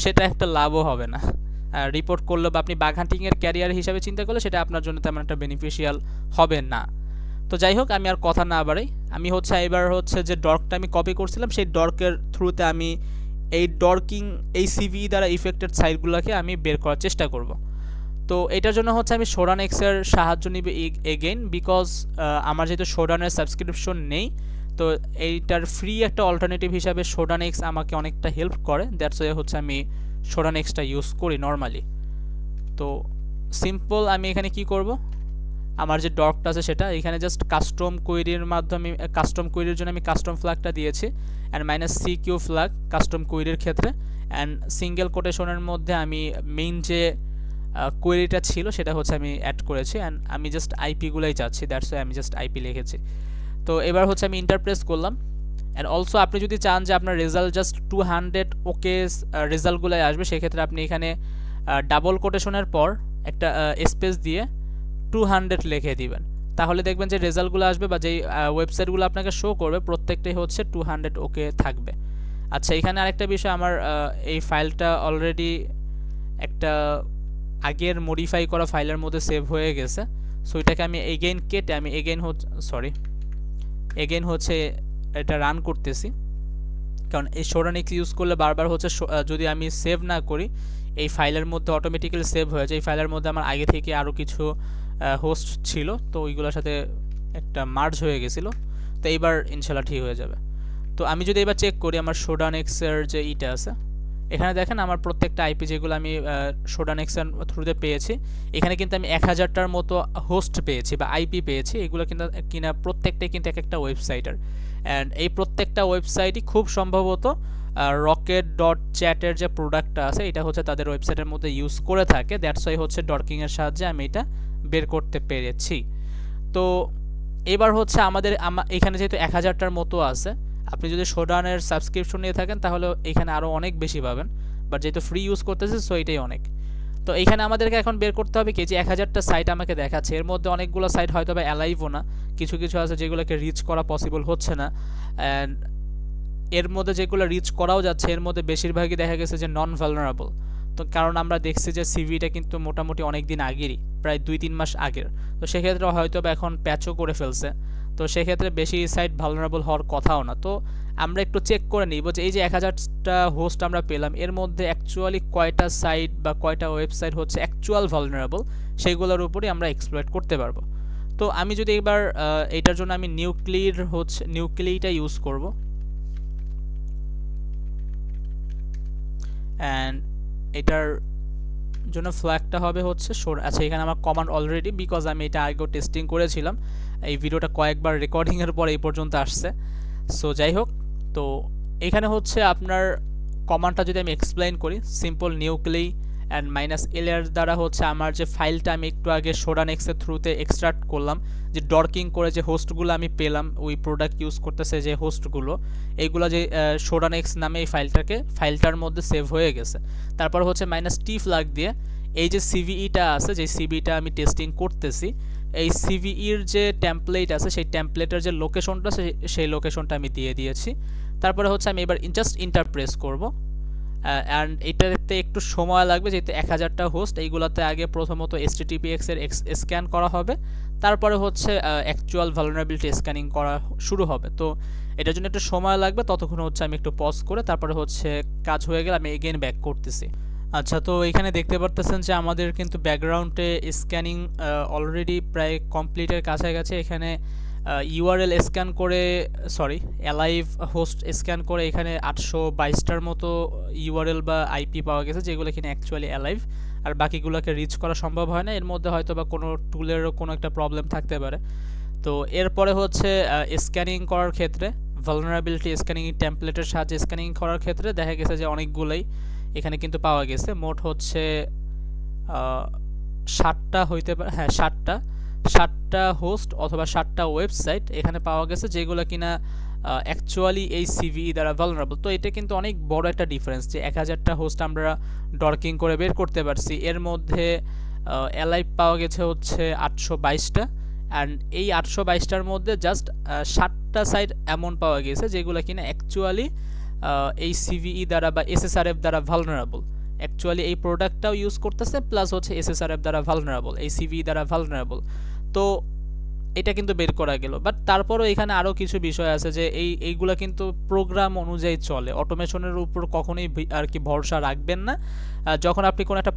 সেটা একটা লাভও হবে না রিপোর্ট করলে, বা আপনি বাগ হান্টিংয়ের ক্যারিয়ার হিসাবে চিন্তা করলে সেটা আপনার জন্য তেমন একটা বেনিফিশিয়াল হবে না। তো যাই হোক, আমি আর কথা না বাড়াই, আমি হচ্ছে এবার হচ্ছে যে ডর্কটা আমি কপি করছিলাম সেই ডর্কের থ্রুতে আমি এই ডর্কিং এই সিভিই দ্বারা ইফেক্টেড সাইটগুলোকে আমি বের করার চেষ্টা করব। তো এটার জন্য হচ্ছে আমি সোডানেক্সের সাহায্য নিব এগেইন, বিকজ আমার যেহেতু সোডানের সাবস্ক্রিপশন নেই, তো এইটার ফ্রি একটা অল্টারনেটিভ হিসাবে সোডানেক্স আমাকে অনেকটা হেল্প করে। দ্যাটস ওয়ে হচ্ছে আমি সোডানেক্সটা ইউজ করি নর্মালি। তো সিম্পল আমি এখানে কি করব, আমার যে ডকটা আছে সেটা এখানে জাস্ট কাস্টম কোয়েরির মাধ্যমে, কাস্টম কোয়েরির জন্য আমি কাস্টম ফ্ল্যাগটা দিয়েছি, অ্যান্ড -CQ ফ্ল্যাগ কাস্টম কোয়েরির ক্ষেত্রে, অ্যান্ড সিঙ্গেল কোটেশনের মধ্যে আমি মেইন যে কোয়েরিটা ছিল সেটা হচ্ছে আমি অ্যাড করেছি, অ্যান্ড আমি জাস্ট আইপিগুলোই চাচ্ছি, দ্যাটস ওয়াই আমি জাস্ট আইপি লিখেছি। তো এবার হচ্ছে আমি ইন্টারপ্রেস করলাম, অ্যান্ড অলসো আপনি যদি চান যে আপনার রেজাল্ট জাস্ট 200 ওকে রেজাল্টগুলোই আসবে, সেক্ষেত্রে আপনি এখানে ডাবল কোটেশনের পর একটা স্পেস দিয়ে 200 লিখে দিবেন, তাহলে দেখবেন যে রেজাল্টগুলো আসবে বা যেই ওয়েবসাইটগুলো আপনাকে শো করবে প্রত্যেকটাই হচ্ছে 200 ওকে থাকবে। আচ্ছা, এখানে আরেকটা বিষয়, আমার এই ফাইলটা অলরেডি একটা আগের মডিফাই করা ফাইলের মধ্যে সেভ হয়ে গেছে, সো এটাকে আমি এগেইন কেটে আমি এগেইন হচ্ছে এটা রান করতেছি, কারণ এই সোডানেক্স ইউজ করলে বারবার হচ্ছে যদি আমি সেভ না করি এই ফাইলের মধ্যে অটোমেটিক্যালি সেভ হয়ে যায়। এই ফাইলের মধ্যে আমার আগে থেকে আরও কিছু হোস্ট ছিল, তো ওইগুলোর সাথে একটা মার্জ হয়ে গেছিলো, তো এইবার ইনশাল্লাহ ঠিক হয়ে যাবে। তো আমি যদি এবার চেক করি আমার সোডানেক্সের যে ইটা আছে, এখানে দেখেন আমার প্রত্যেকটা আইপি যেগুলো আমি সোডানেক্সের থ্রুতে পেয়েছি, এখানে কিন্তু আমি 1000টার মতো হোস্ট পেয়েছি বা আইপি পেয়েছি, এগুলো কিন্তু কিনা প্রত্যেকটাই কিন্তু এক একটা ওয়েবসাইটের, অ্যান্ড এই প্রত্যেকটা ওয়েবসাইটই খুব সম্ভবত rocket.chat-এর যে প্রোডাক্টটা আছে এটা হচ্ছে তাদের ওয়েবসাইটের মধ্যে ইউজ করে থাকে। দ্যাটস ওয়াই হচ্ছে ডর্কিংয়ের সাহায্যে আমি এটা বের করতে পেরেছি। তো এবার হচ্ছে এখানে যেহেতু 1000টার মতো আছে, আপনি যদি সোডানের সাবস্ক্রিপশন নিয়ে থাকেন তাহলে এখানে আরও অনেক বেশি পাবেন, বাট যেহেতু ফ্রি ইউজ করতেছে সো এটাই অনেক। তো এখানে আমাদেরকে এখন বের করতে হবে কি, যে 1000টা সাইট আমাকে দেখাচ্ছে, এর মধ্যে অনেকগুলো সাইট হয়তো বা অ্যালাইভও না, কিছু কিছু আছে যেগুলোকে রিচ করা পসিবল হচ্ছে না, অ্যান্ড এর মধ্যে যেগুলো রিচ করাও যাচ্ছে এর মধ্যে বেশিরভাগই দেখা গেছে যে নন ভালনারেবল। তো কারণ আমরা দেখছি যে সিভিটা কিন্তু মোটামুটি অনেক দিন আগেরই, প্রায় 2-3 মাস আগের, তো সেক্ষেত্রে হয়তো বা এখন প্যাচও করে ফেলছে, তো সেক্ষেত্রে বেশি সাইট ভালনারেবল হওয়ার কথাও না। তো আমরা একটু চেক করে নিব যে এই যে 1000টা হোস্ট আমরা পেলাম এর মধ্যে অ্যাকচুয়ালি কয়টা সাইট বা কয়টা ওয়েবসাইট হচ্ছে অ্যাকচুয়াল ভালনারেবল, সেইগুলোর উপরই আমরা এক্সপ্লয়েট করতে পারবো। তো আমি যদি এবার এইটার জন্য আমি নিউক্লিটা ইউজ করব, অ্যান্ড এটার জন্য ফ্ল্যাগটা হবে হচ্ছে আচ্ছা, এখানে আমার কমান্ড অলরেডি, বিকজ আমি এটা আগেও টেস্টিং করেছিলাম, এই ভিডিওটা কয়েকবার রেকর্ডিংয়ের পরে এই পর্যন্ত আসছে। সো যাই হোক, তো এখানে হচ্ছে আপনার কমান্ডটা যদি আমি এক্সপ্লেইন করি, সিম্পল নিউক্লি অ্যান্ড -l এর দ্বারা হচ্ছে আমার যে ফাইলটা আমি একটু আগে সোডানেক্সের থ্রুতে এক্সট্রাক্ট করলাম, যে ডর্কিং করে যে হোস্টগুলো আমি পেলাম ওই প্রোডাক্ট ইউজ করতেছে যে হোস্টগুলো, এইগুলো যে সোডানেক্স নামে এই ফাইলটার মধ্যে সেভ হয়ে গেছে। তারপর হচ্ছে -t ফ্ল্যাগ দিয়ে এই যে সিভিইটা আছে, যে সিভিটা আমি টেস্টিং করতেছি, এই সিভিইর যে টেমপ্লেট আছে সেই টেমপ্লেটের যে লোকেশনটা সেই লোকেশনটা আমি দিয়ে দিয়েছি। তারপরে হচ্ছে আমি এবার জাস্ট ইন্টারপ্রেস করব, অ্যান্ড এটাতে একটু সময় লাগবে যেহেতু 1000টা হোস্ট, এইগুলোতে আগে প্রথমত HTTPS এর স্ক্যান করা হবে, তারপরে হচ্ছে অ্যাকচুয়াল ভালনারেবিলিটি স্ক্যানিং করা শুরু হবে। তো এটার জন্য একটু সময় লাগবে, ততক্ষণ হচ্ছে আমি একটু পজ করে তারপরে হচ্ছে কাজ হয়ে গেলে আমি এগেইন ব্যাক করতেছি। আচ্ছা, তো এখানে দেখতে পারতেছেন যে আমাদের কিন্তু ব্যাকগ্রাউন্ডে স্ক্যানিং অলরেডি প্রায় কমপ্লিটের কাছাকাছি। এখানে ইউআরএল স্ক্যান করে, অ্যালাইভ হোস্ট স্ক্যান করে এখানে 822টার মতো ইউআরএল বা আইপি পাওয়া গেছে, যেগুলো কিনা অ্যাকচুয়ালি অ্যালাইভ, আর বাকিগুলোকে রিচ করা সম্ভব হয় না। এর মধ্যে হয়তো বা কোনো টুলেরও কোনো একটা প্রবলেম থাকতে পারে। তো এরপরে হচ্ছে স্ক্যানিং করার ক্ষেত্রে, ভালনারেবিলিটি স্ক্যানিং টেমপ্লেটের সাহায্যে স্ক্যানিং করার ক্ষেত্রে দেখা গেছে যে অনেকগুলোই এখানে কিন্তু পাওয়া গেছে। মোট হচ্ছে 7টা হইতে পারে, হ্যাঁ 7টা হোস্ট অথবা 7টা ওয়েবসাইট এখানে পাওয়া গেছে, যেগুলো কিনা অ্যাকচুয়ালি এই সিভিই দ্বারা ভালনারেবল। তো এটা কিন্তু অনেক বড় একটা ডিফারেন্স যে 1000টা হোস্ট আমরা ডর্কিং করে বের করতে পারছি, এর মধ্যে অ্যালাইভ পাওয়া গেছে হচ্ছে 822টা, অ্যান্ড এই 822টার মধ্যে জাস্ট 7টা সাইট এমন পাওয়া গেছে যেগুলো কিনা অ্যাকচুয়ালি এই সিভিই দ্বারা বা SSRF দ্বারা ভালনারেবল, অ্যাকচুয়ালি এই প্রোডাক্টটাও ইউজ করতেছে প্লাস হচ্ছে SSRF দ্বারা ভালনারেবল, এই সিভিই দ্বারা ভালনারেবল। তো এটা কিন্তু বের করা গেল। বাট তারপরও এখানে আরও কিছু বিষয় আছে যে এইগুলা কিন্তু প্রোগ্রাম অনুযায়ী চলে, অটোমেশনের উপর কখনোই আর কি ভরসা রাখবেন না। যখন আপনি কোনো একটা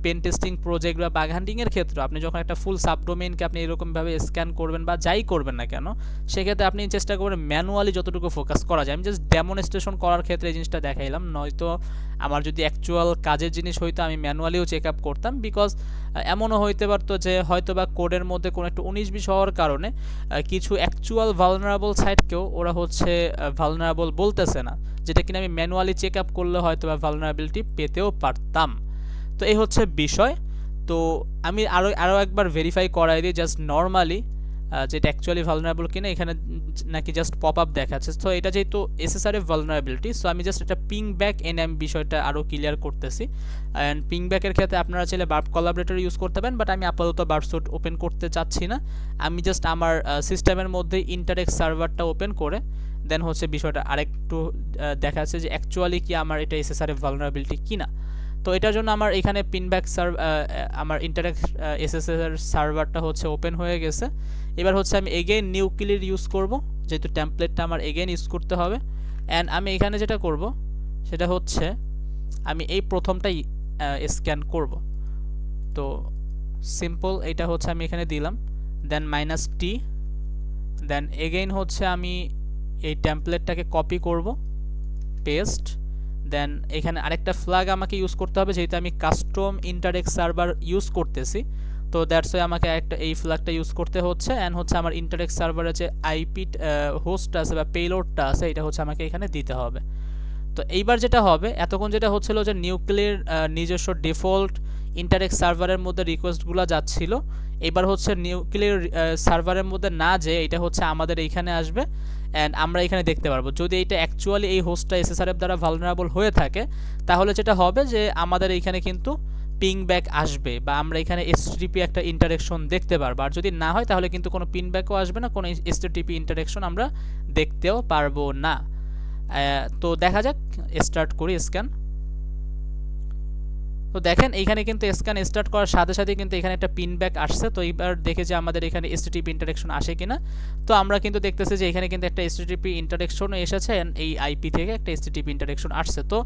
পেন টেস্টিং প্রজেক্ট বা বাগ হান্টিংয়ের ক্ষেত্রে আপনি যখন একটা ফুল সাবডোমেইনকে আপনি এরকমভাবে স্ক্যান করবেন বা যাই করবেন না কেন, সেক্ষেত্রে আপনি চেষ্টা করবেন ম্যানুয়ালি যতটুকু ফোকাস করা যায়। আমি জাস্ট ডেমনস্ট্রেশন করার ক্ষেত্রে এই জিনিসটা দেখাইলাম, নয়তো আমার যদি অ্যাকচুয়াল কাজের জিনিস হইতো আমি ম্যানুয়ালিও চেক আপ করতাম। বিকজ এমনও হইতে পারতো যে হয়তো বা কোডের মধ্যে কোনো একটা 19-20 হওয়ার কারণে কিছু অ্যাকচুয়াল ভালনারেবল সাইটকেও ওরা হচ্ছে ভালনারেবল বলতেছে না, যেটা কিনা আমি ম্যানুয়ালি চেক আপ করলে হয়তো বা ভালনারেবিলিটি পেতেও পারতাম। তো এই হচ্ছে বিষয়। তো আমি আরও একবার ভেরিফাই করাই দিই জাস্ট নর্মালি যেটা অ্যাকচুয়ালি ভালনারেবল কিনা। এখানে নাকি জাস্ট পপ আপ দেখাচ্ছে। তো এটা যেহেতু এসএসআরএফ ভালনারেবিলিটি, সো আমি জাস্ট এটা পিং ব্যাক এনএম বিষয়টা আরও ক্লিয়ার করতেছি। অ্যান্ড পিং ব্যাকের ক্ষেত্রে আপনারা চাইলে বার্ব কোলাবরেটর ইউজ করতে পারেন, বাট আমি আপাতত বার্ব স্যুট ওপেন করতে চাচ্ছি না। আমি জাস্ট আমার সিস্টেমের মধ্যে ইন্টারেক্ট সার্ভারটা ওপেন করে দেন হচ্ছে বিষয়টা আরেকটু দেখা যাচ্ছে যে অ্যাকচুয়ালি কি আমার এটা এসএসআরএফ ভালনারেবিলিটি কিনা। তো এটার জন্য আমার এখানে পিনব্যাক আমার ইন্টারেক্ট এসএসআর সার্ভারটা হচ্ছে ওপেন হয়ে গেছে। এবার হচ্ছে আমি এগেইন নিউ ক্লিয়ার ইউজ করব, যেহেতু টেমপ্লেটটা আমার এগেইন ইউজ করতে হবে। অ্যান্ড আমি এখানে যেটা করব সেটা হচ্ছে আমি এই প্রথমটাই স্ক্যান করব। তো সিম্পল এটা হচ্ছে আমি এখানে দিলাম, দেন -t, দেন এগেইন হচ্ছে আমি এই টেমপ্লেটটাকে কপি করব, পেস্ট, দেন এখানে আরেকটা ফ্ল্যাগ আমাকে ইউজ করতে হবে যেহেতু আমি কাস্টম ইন্টারেক্ট সার্ভার ইউজ করতেছি। তো দ্যাটস ওয়াই আমাকে একটা এই ফ্ল্যাগটা ইউজ করতে হচ্ছে। অ্যান্ড হচ্ছে আমার ইন্টারেক্ট সার্ভারের যে আইপি হোস্টটা আছে বা পেলোডটা আছে এটা হচ্ছে আমাকে এখানে দিতে হবে। তো এইবার যেটা হবে, এতক্ষণ যেটা হচ্ছিল যে নিউক্লিয়ার নিজস্ব ডিফল্ট ইন্টারেক্ট সার্ভারের মধ্যে রিকোয়েস্টগুলো যাচ্ছিল, এবার হচ্ছে নিউক্লিয়ার সার্ভারের মধ্যে না যে এটা হচ্ছে আমাদের এইখানে আসবে। অ্যান্ড আমরা এখানে দেখতে পারবো যদি এটা অ্যাকচুয়ালি এই হোস্টটা এসএসআরএফ দ্বারা ভালনারেবল হয়ে থাকে, তাহলে যেটা হবে যে আমাদের এইখানে কিন্তু পিং ব্যাক আসবে বা আমরা এখানে এসটিটিপি একটা ইন্টারেকশন দেখতে পারবো। আর যদি না হয় তাহলে কিন্তু কোনো পিং ব্যাকও আসবে না, কোনো এসটিটিপি ইন্টারেকশন আমরা দেখতেও পারবো না। তো দেখা যাক, স্টার্ট করি স্ক্যান। তো দেখেন এইখানে কিন্তু স্ক্যান স্টার্ট করার সাথে সাথে কিন্তু এখানে একটা পিন ব্যাক আসছে। তো এইবার দেখে যে আমাদের এখানে এসটিটিপি ইন্টারেকশন আসে কিনা। তো আমরা কিন্তু দেখতেছি যে এখানে কিন্তু একটা এসটিটিপি ইন্টারেকশনও এসেছে, এই আইপি থেকে একটা এসটিটিপি ইন্টারেকশন আসছে। তো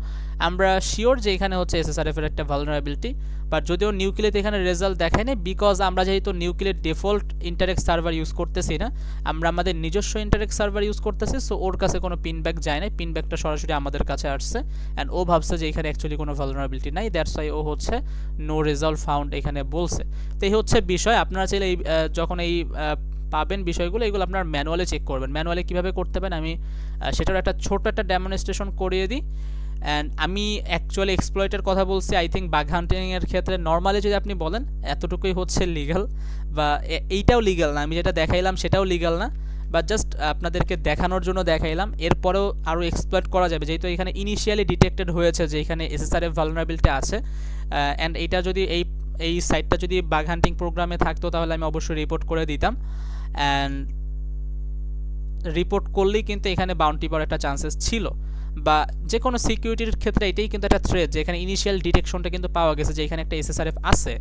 আমরা শিওর যে এখানে হচ্ছে এসএসআরএফ এর একটা ভালনারেবিলিটি, বাট যদিও নিউক্লিয়ার এখানে রেজাল্ট দেখায় না, বিকজ আমরা যেহেতু nuclear default interact server use করতেছি না, আমরা আমাদের নিজস্ব ইন্টারেক্ট সার্ভার ইউজ করতেছি। সো ওর কাছে কোনো পিন ব্যাক যায় না, পিন ব্যাকটা সরাসরি আমাদের কাছে আসছে। অ্যান্ড ও ভাবছে যে এখানে অ্যাকচুয়ালি কোনো ভালনারেবিলিটি নাই, দ্যাটস ওয়াই ও হচ্ছে নো রেজাল্ট ফাউন্ড এখানে বলছে। তো এই হচ্ছে বিষয়। আপনারা চাইলে যখন এই পাবেন বিষয়গুলো, এগুলো আপনার ম্যানুয়ালি চেক করবেন। ম্যানুয়ালি কীভাবে করতে পারেন আমি সেটার একটা ছোট একটা ডেমনস্ট্রেশন করিয়ে দিই। অ্যান্ড আমি অ্যাকচুয়ালি এক্সপ্লয়েটের কথা বলছি। আই থিঙ্ক বাগ হান্টিংয়ের ক্ষেত্রে নর্মালি যদি আপনি বলেন এতটুকুই হচ্ছে লিগাল, বা এইটাও লিগাল না, আমি যেটা দেখাইলাম সেটাও লিগাল না, বা জাস্ট আপনাদেরকে দেখানোর জন্য দেখাইলাম। এরপরেও আরও এক্সপ্লয়েট করা যাবে, যেহেতু এখানে ইনিশিয়ালি ডিটেক্টেড হয়েছে যে এখানে এসএসআরএফ ভালনারেবিলিটি আছে। অ্যান্ড এইটা যদি এই সাইটটা যদি বাগ হান্টিং প্রোগ্রামে থাকতো তাহলে আমি অবশ্যই রিপোর্ট করে দিতাম। অ্যান্ড রিপোর্ট করলেই কিন্তু এখানে বাউন্টি পাওয়ার একটা চান্সেস ছিল, বা যে কোনো সিকিউরিটির ক্ষেত্রে এটাই কিন্তু একটা থ্রেট যে এখানে ইনিশিয়াল ডিটেকশনটা কিন্তু পাওয়া গেছে যে এখানে একটা এসএসআরএফ আছে।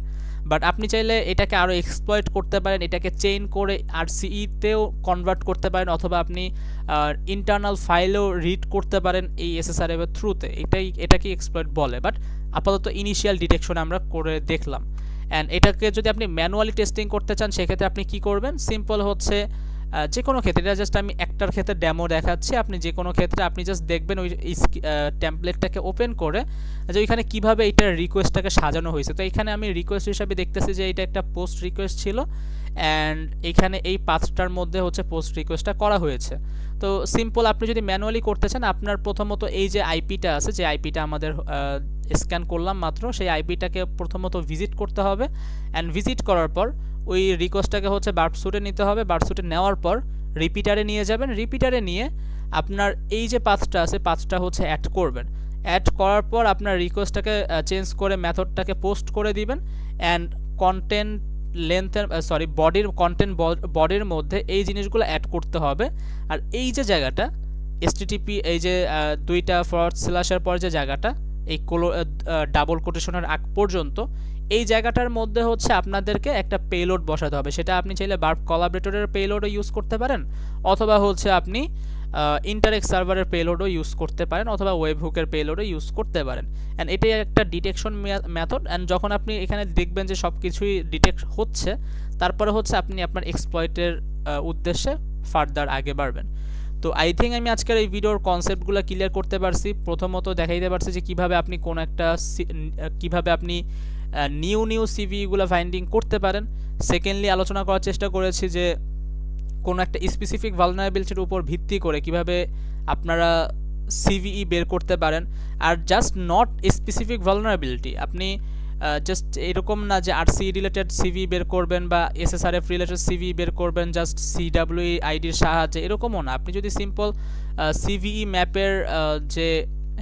বাট আপনি চাইলে এটাকে আরও এক্সপ্লয়েট করতে পারেন, এটাকে চেইন করে আরসিইতেও কনভার্ট করতে পারেন, অথবা আপনি ইন্টারনাল ফাইলেও রিড করতে পারেন এই এসএসআরএফ এর থ্রুতে। এটাকে এক্সপ্লয়েট বলে। বাট আপাতত ইনিশিয়াল ডিটেকশন আমরা করে দেখলাম। অ্যান্ড এটাকে যদি আপনি ম্যানুয়ালি টেস্টিং করতে চান সেক্ষেত্রে আপনি কি করবেন, সিম্পল হচ্ছে যে কোনো ক্ষেত্রে, এটা জাস্ট আমি একটার ক্ষেত্রে ডেমো দেখাচ্ছি, আপনি যে কোনো ক্ষেত্রে আপনি জাস্ট দেখবেন ওই টেমপ্লেটটাকে ওপেন করে যে ওইখানে কীভাবে এইটার রিকোয়েস্টটাকে সাজানো হয়েছে। তো এখানে আমি রিকোয়েস্ট হিসাবে দেখতেছি যে এটা একটা পোস্ট রিকোয়েস্ট ছিল, অ্যান্ড এখানে এই পাঁচটার মধ্যে হচ্ছে পোস্ট রিকোয়েস্টটা করা হয়েছে। তো সিম্পল আপনি যদি ম্যানুয়ালি করতে চান, আপনার প্রথমত এই যে আইপিটা আছে, যে আইপিটা আমাদের স্ক্যান করলাম মাত্র, সেই আইপিটাকে প্রথমত ভিজিট করতে হবে। অ্যান্ড ভিজিট করার পর ওই রিকোয়েস্টটাকে হচ্ছে বার্ব স্যুটে নিতে হবে। বার্ব স্যুটে নেওয়ার পর রিপিটারে নিয়ে যাবেন। রিপিটারে নিয়ে আপনার এই যে পাথটা আছে, পাথটা হচ্ছে অ্যাড করবেন। অ্যাড করার পর আপনার রিকোয়েস্টটাকে চেঞ্জ করে মেথডটাকে পোস্ট করে দিবেন। অ্যান্ড কন্টেন্ট লেন্থের বডির কন্টেন্ট বডির মধ্যে এই জিনিসগুলো অ্যাড করতে হবে। আর এই যে জায়গাটা এসটিটিপি, এই যে দুইটা ফরওয়ার্ড স্ল্যাশের পর যে জায়গাটা, এই ডাবল কোটেশনের আগ পর্যন্ত এই জায়গাটার মধ্যে হচ্ছে আপনাদেরকে একটা পেলোড বসাতে হবে। সেটা আপনি চাইলে বার্ব কোলাবরেটরের পেলোডও ইউজ করতে পারেন, অথবা হচ্ছে আপনি ইন্টারেক্ট সার্ভারের পেলোডও ইউজ করতে পারেন, অথবা ওয়েবহুকের পেলোডও ইউজ করতে পারেন। অ্যান্ড এটাই একটা ডিটেকশন মেথড। অ্যান্ড যখন আপনি এখানে দেখবেন যে সব কিছুই ডিটেক্ট হচ্ছে, তারপরে হচ্ছে আপনি আপনার এক্সপ্লয়েটের উদ্দেশ্যে ফার্দার আগে বাড়বেন। তো আই থিঙ্ক আমি আজকের এই ভিডিওর কনসেপ্টগুলো ক্লিয়ার করতে পারছি। প্রথমত দেখাইতে পারছি যে কীভাবে আপনি কোন একটা কীভাবে আপনি নিউ সিভিগুলো ফাইন্ডিং করতে পারেন। সেকেন্ডলি আলোচনা করার চেষ্টা করেছি যে কোনো একটা স্পেসিফিক ভালনারেবিলিটির উপর ভিত্তি করে কিভাবে আপনারা সিভিই বের করতে পারেন। আর জাস্ট নট স্পেসিফিক ভালনারেবিলিটি, আপনি জাস্ট এরকম না যে আরসি রিলেটেড সিভি বের করবেন বা এসএসআরএফ রিলেটেড সিভি বের করবেন জাস্ট সিডাব্লিউই আইডির সাহায্যে, এরকমও না। আপনি যদি সিম্পল সিভিই ম্যাপের যে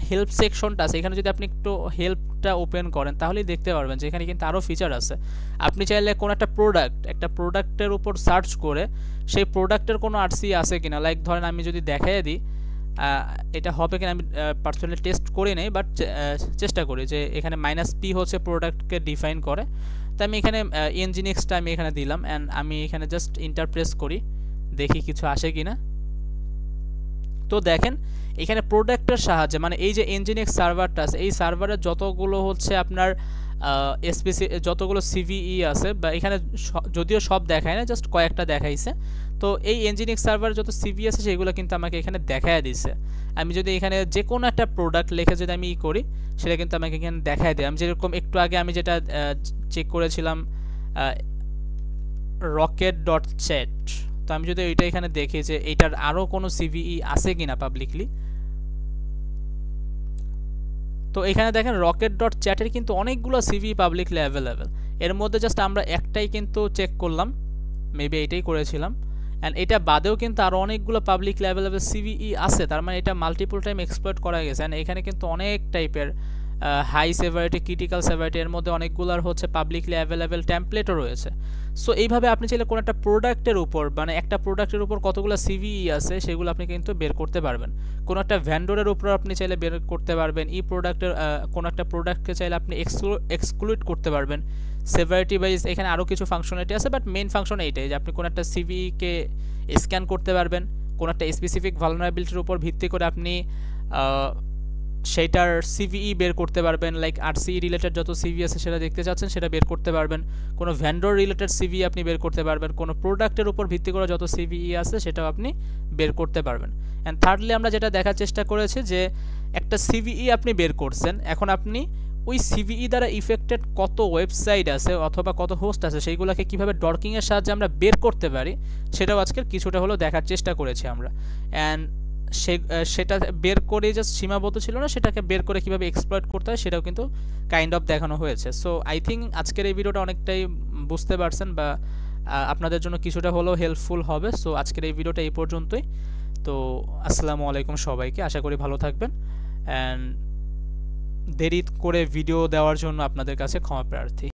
হেল্প সেকশনটা আছে, এখানে যদি আপনি একটু হেল্পটা ওপেন করেন তাহলেই দেখতে পারবেন যে এখানে কিন্তু আরও ফিচার আছে। আপনি চাইলে কোনো একটা প্রোডাক্টের উপর সার্চ করে সেই প্রোডাক্টের কোনো আরসি আছে কিনা, লাইক ধরেন আমি যদি দেখাই দিই, এটা হবে কিনা আমি পার্সোনালি টেস্ট করি নেই, বাট চেষ্টা করি যে এখানে -p হচ্ছে প্রোডাক্টকে ডিফাইন করে। তো আমি এখানে ইঞ্জিনিক্সটা আমি এখানে দিলাম, অ্যান্ড আমি এখানে জাস্ট ইন্টারপ্রেস করি, দেখি কিছু আসে কিনা। তো দেখেন এখানে প্রোডাক্টের সাহায্যে, মানে এই যে ইঞ্জিনিক্স সার্ভারটা আছে, এই সার্ভারের যতগুলো হচ্ছে আপনার যতগুলো সিভিই আছে, বা এখানে যদিও সব দেখায় না, জাস্ট কয়েকটা দেখাইছে। তো এই ইঞ্জিনিক্স সার্ভার যত সিভি আছে সেগুলো কিন্তু আমাকে এখানে দেখায় দিছে। আমি যদি এখানে যে কোনো একটা প্রোডাক্ট লিখে যদি আমি করি, সেটা কিন্তু আমাকে এখানে দেখায় দেয়। আমি যেরকম একটু আগে আমি যেটা চেক করেছিলাম rocket.chat, তো আমি যদি ওইটা এখানে দেখি যে এইটার আরও কোনো সিভিই আছে কিনা পাবলিকলি, তো এখানে দেখেন rocket.chat এর কিন্তু অনেকগুলো সিভি পাবলিকলি অ্যাভেলেবেল। এর মধ্যে জাস্ট আমরা একটাই কিন্তু চেক করলাম, মেবি এইটাই করেছিলাম। অ্যান্ড এটা বাদেও কিন্তু আরও অনেকগুলো পাবলিকলি অ্যাভেলেবেল সিভিই আছে, তার মানে এটা মাল্টিপল টাইম এক্সপ্লয়েট করা গেছে। অ্যান্ড এখানে কিন্তু অনেক টাইপের হাই সেভারিটি, ক্রিটিক্যাল সেভারিটি, এর মধ্যে অনেকগুলোর হচ্ছে পাবলিকলি অ্যাভেলেবেল টেমপ্লেটও রয়েছে। সো এইভাবে আপনি চাইলে কোনো একটা প্রোডাক্টের উপর, মানে একটা প্রোডাক্টের উপর কতগুলো সিভিই আছে সেগুলো আপনি কিন্তু বের করতে পারবেন। কোনো একটা ভ্যান্ডরের উপর আপনি চাইলে বের করতে পারবেন। এই প্রোডাক্টের কোনো একটা প্রোডাক্টকে চাইলে আপনি এক্সক্লুড করতে পারবেন সেভারিটি ওয়াইজ। এখানে আরও কিছু ফাংশনালিটি আছে, বাট মেইন ফাংশন এইটাই যে আপনি কোনো একটা সিভিকে স্ক্যান করতে পারবেন। কোনো একটা স্পেসিফিক ভালনারেবিলিটির উপর ভিত্তি করে আপনি সেইটার সিভিই বের করতে পারবেন। লাইক আরসি রিলেটেড যত সিভি আছে সেটা দেখতে চাচ্ছেন, সেটা বের করতে পারবেন। কোনো ভ্যান্ডর রিলেটেড সিভি আপনি বের করতে পারবেন। কোনো প্রোডাক্টের উপর ভিত্তি করে যত সিভিই আছে সেটাও আপনি বের করতে পারবেন। অ্যান্ড থার্ডলি আমরা যেটা দেখার চেষ্টা করেছি যে একটা সিভিই আপনি বের করছেন, এখন আপনি ওই সিভিই দ্বারা ইফেক্টেড কত ওয়েবসাইট আছে অথবা কত হোস্ট আছে সেইগুলোকে কীভাবে ডর্কিংয়ের সাহায্যে আমরা বের করতে পারি, সেটাও আজকের কিছুটা হলেও দেখার চেষ্টা করেছি আমরা। অ্যান্ড সেটা বের করে জাস্ট সীমাবদ্ধ ছিল না, সেটাকে বের করে কীভাবে এক্সপ্লয়েট করতে হয় সেটাও কিন্তু কাইন্ড অফ দেখানো হয়েছে। সো আই থিঙ্ক আজকের এই ভিডিওটা অনেকটাই বুঝতে পারছেন, বা আপনাদের জন্য কিছুটা হলেও হেল্পফুল হবে। সো আজকের এই ভিডিওটা এই পর্যন্তই। তো আসসালামু আলাইকুম সবাইকে, আশা করি ভালো থাকবেন। অ্যান্ড দেরি করে ভিডিও দেওয়ার জন্য আপনাদের কাছে ক্ষমা প্রার্থী।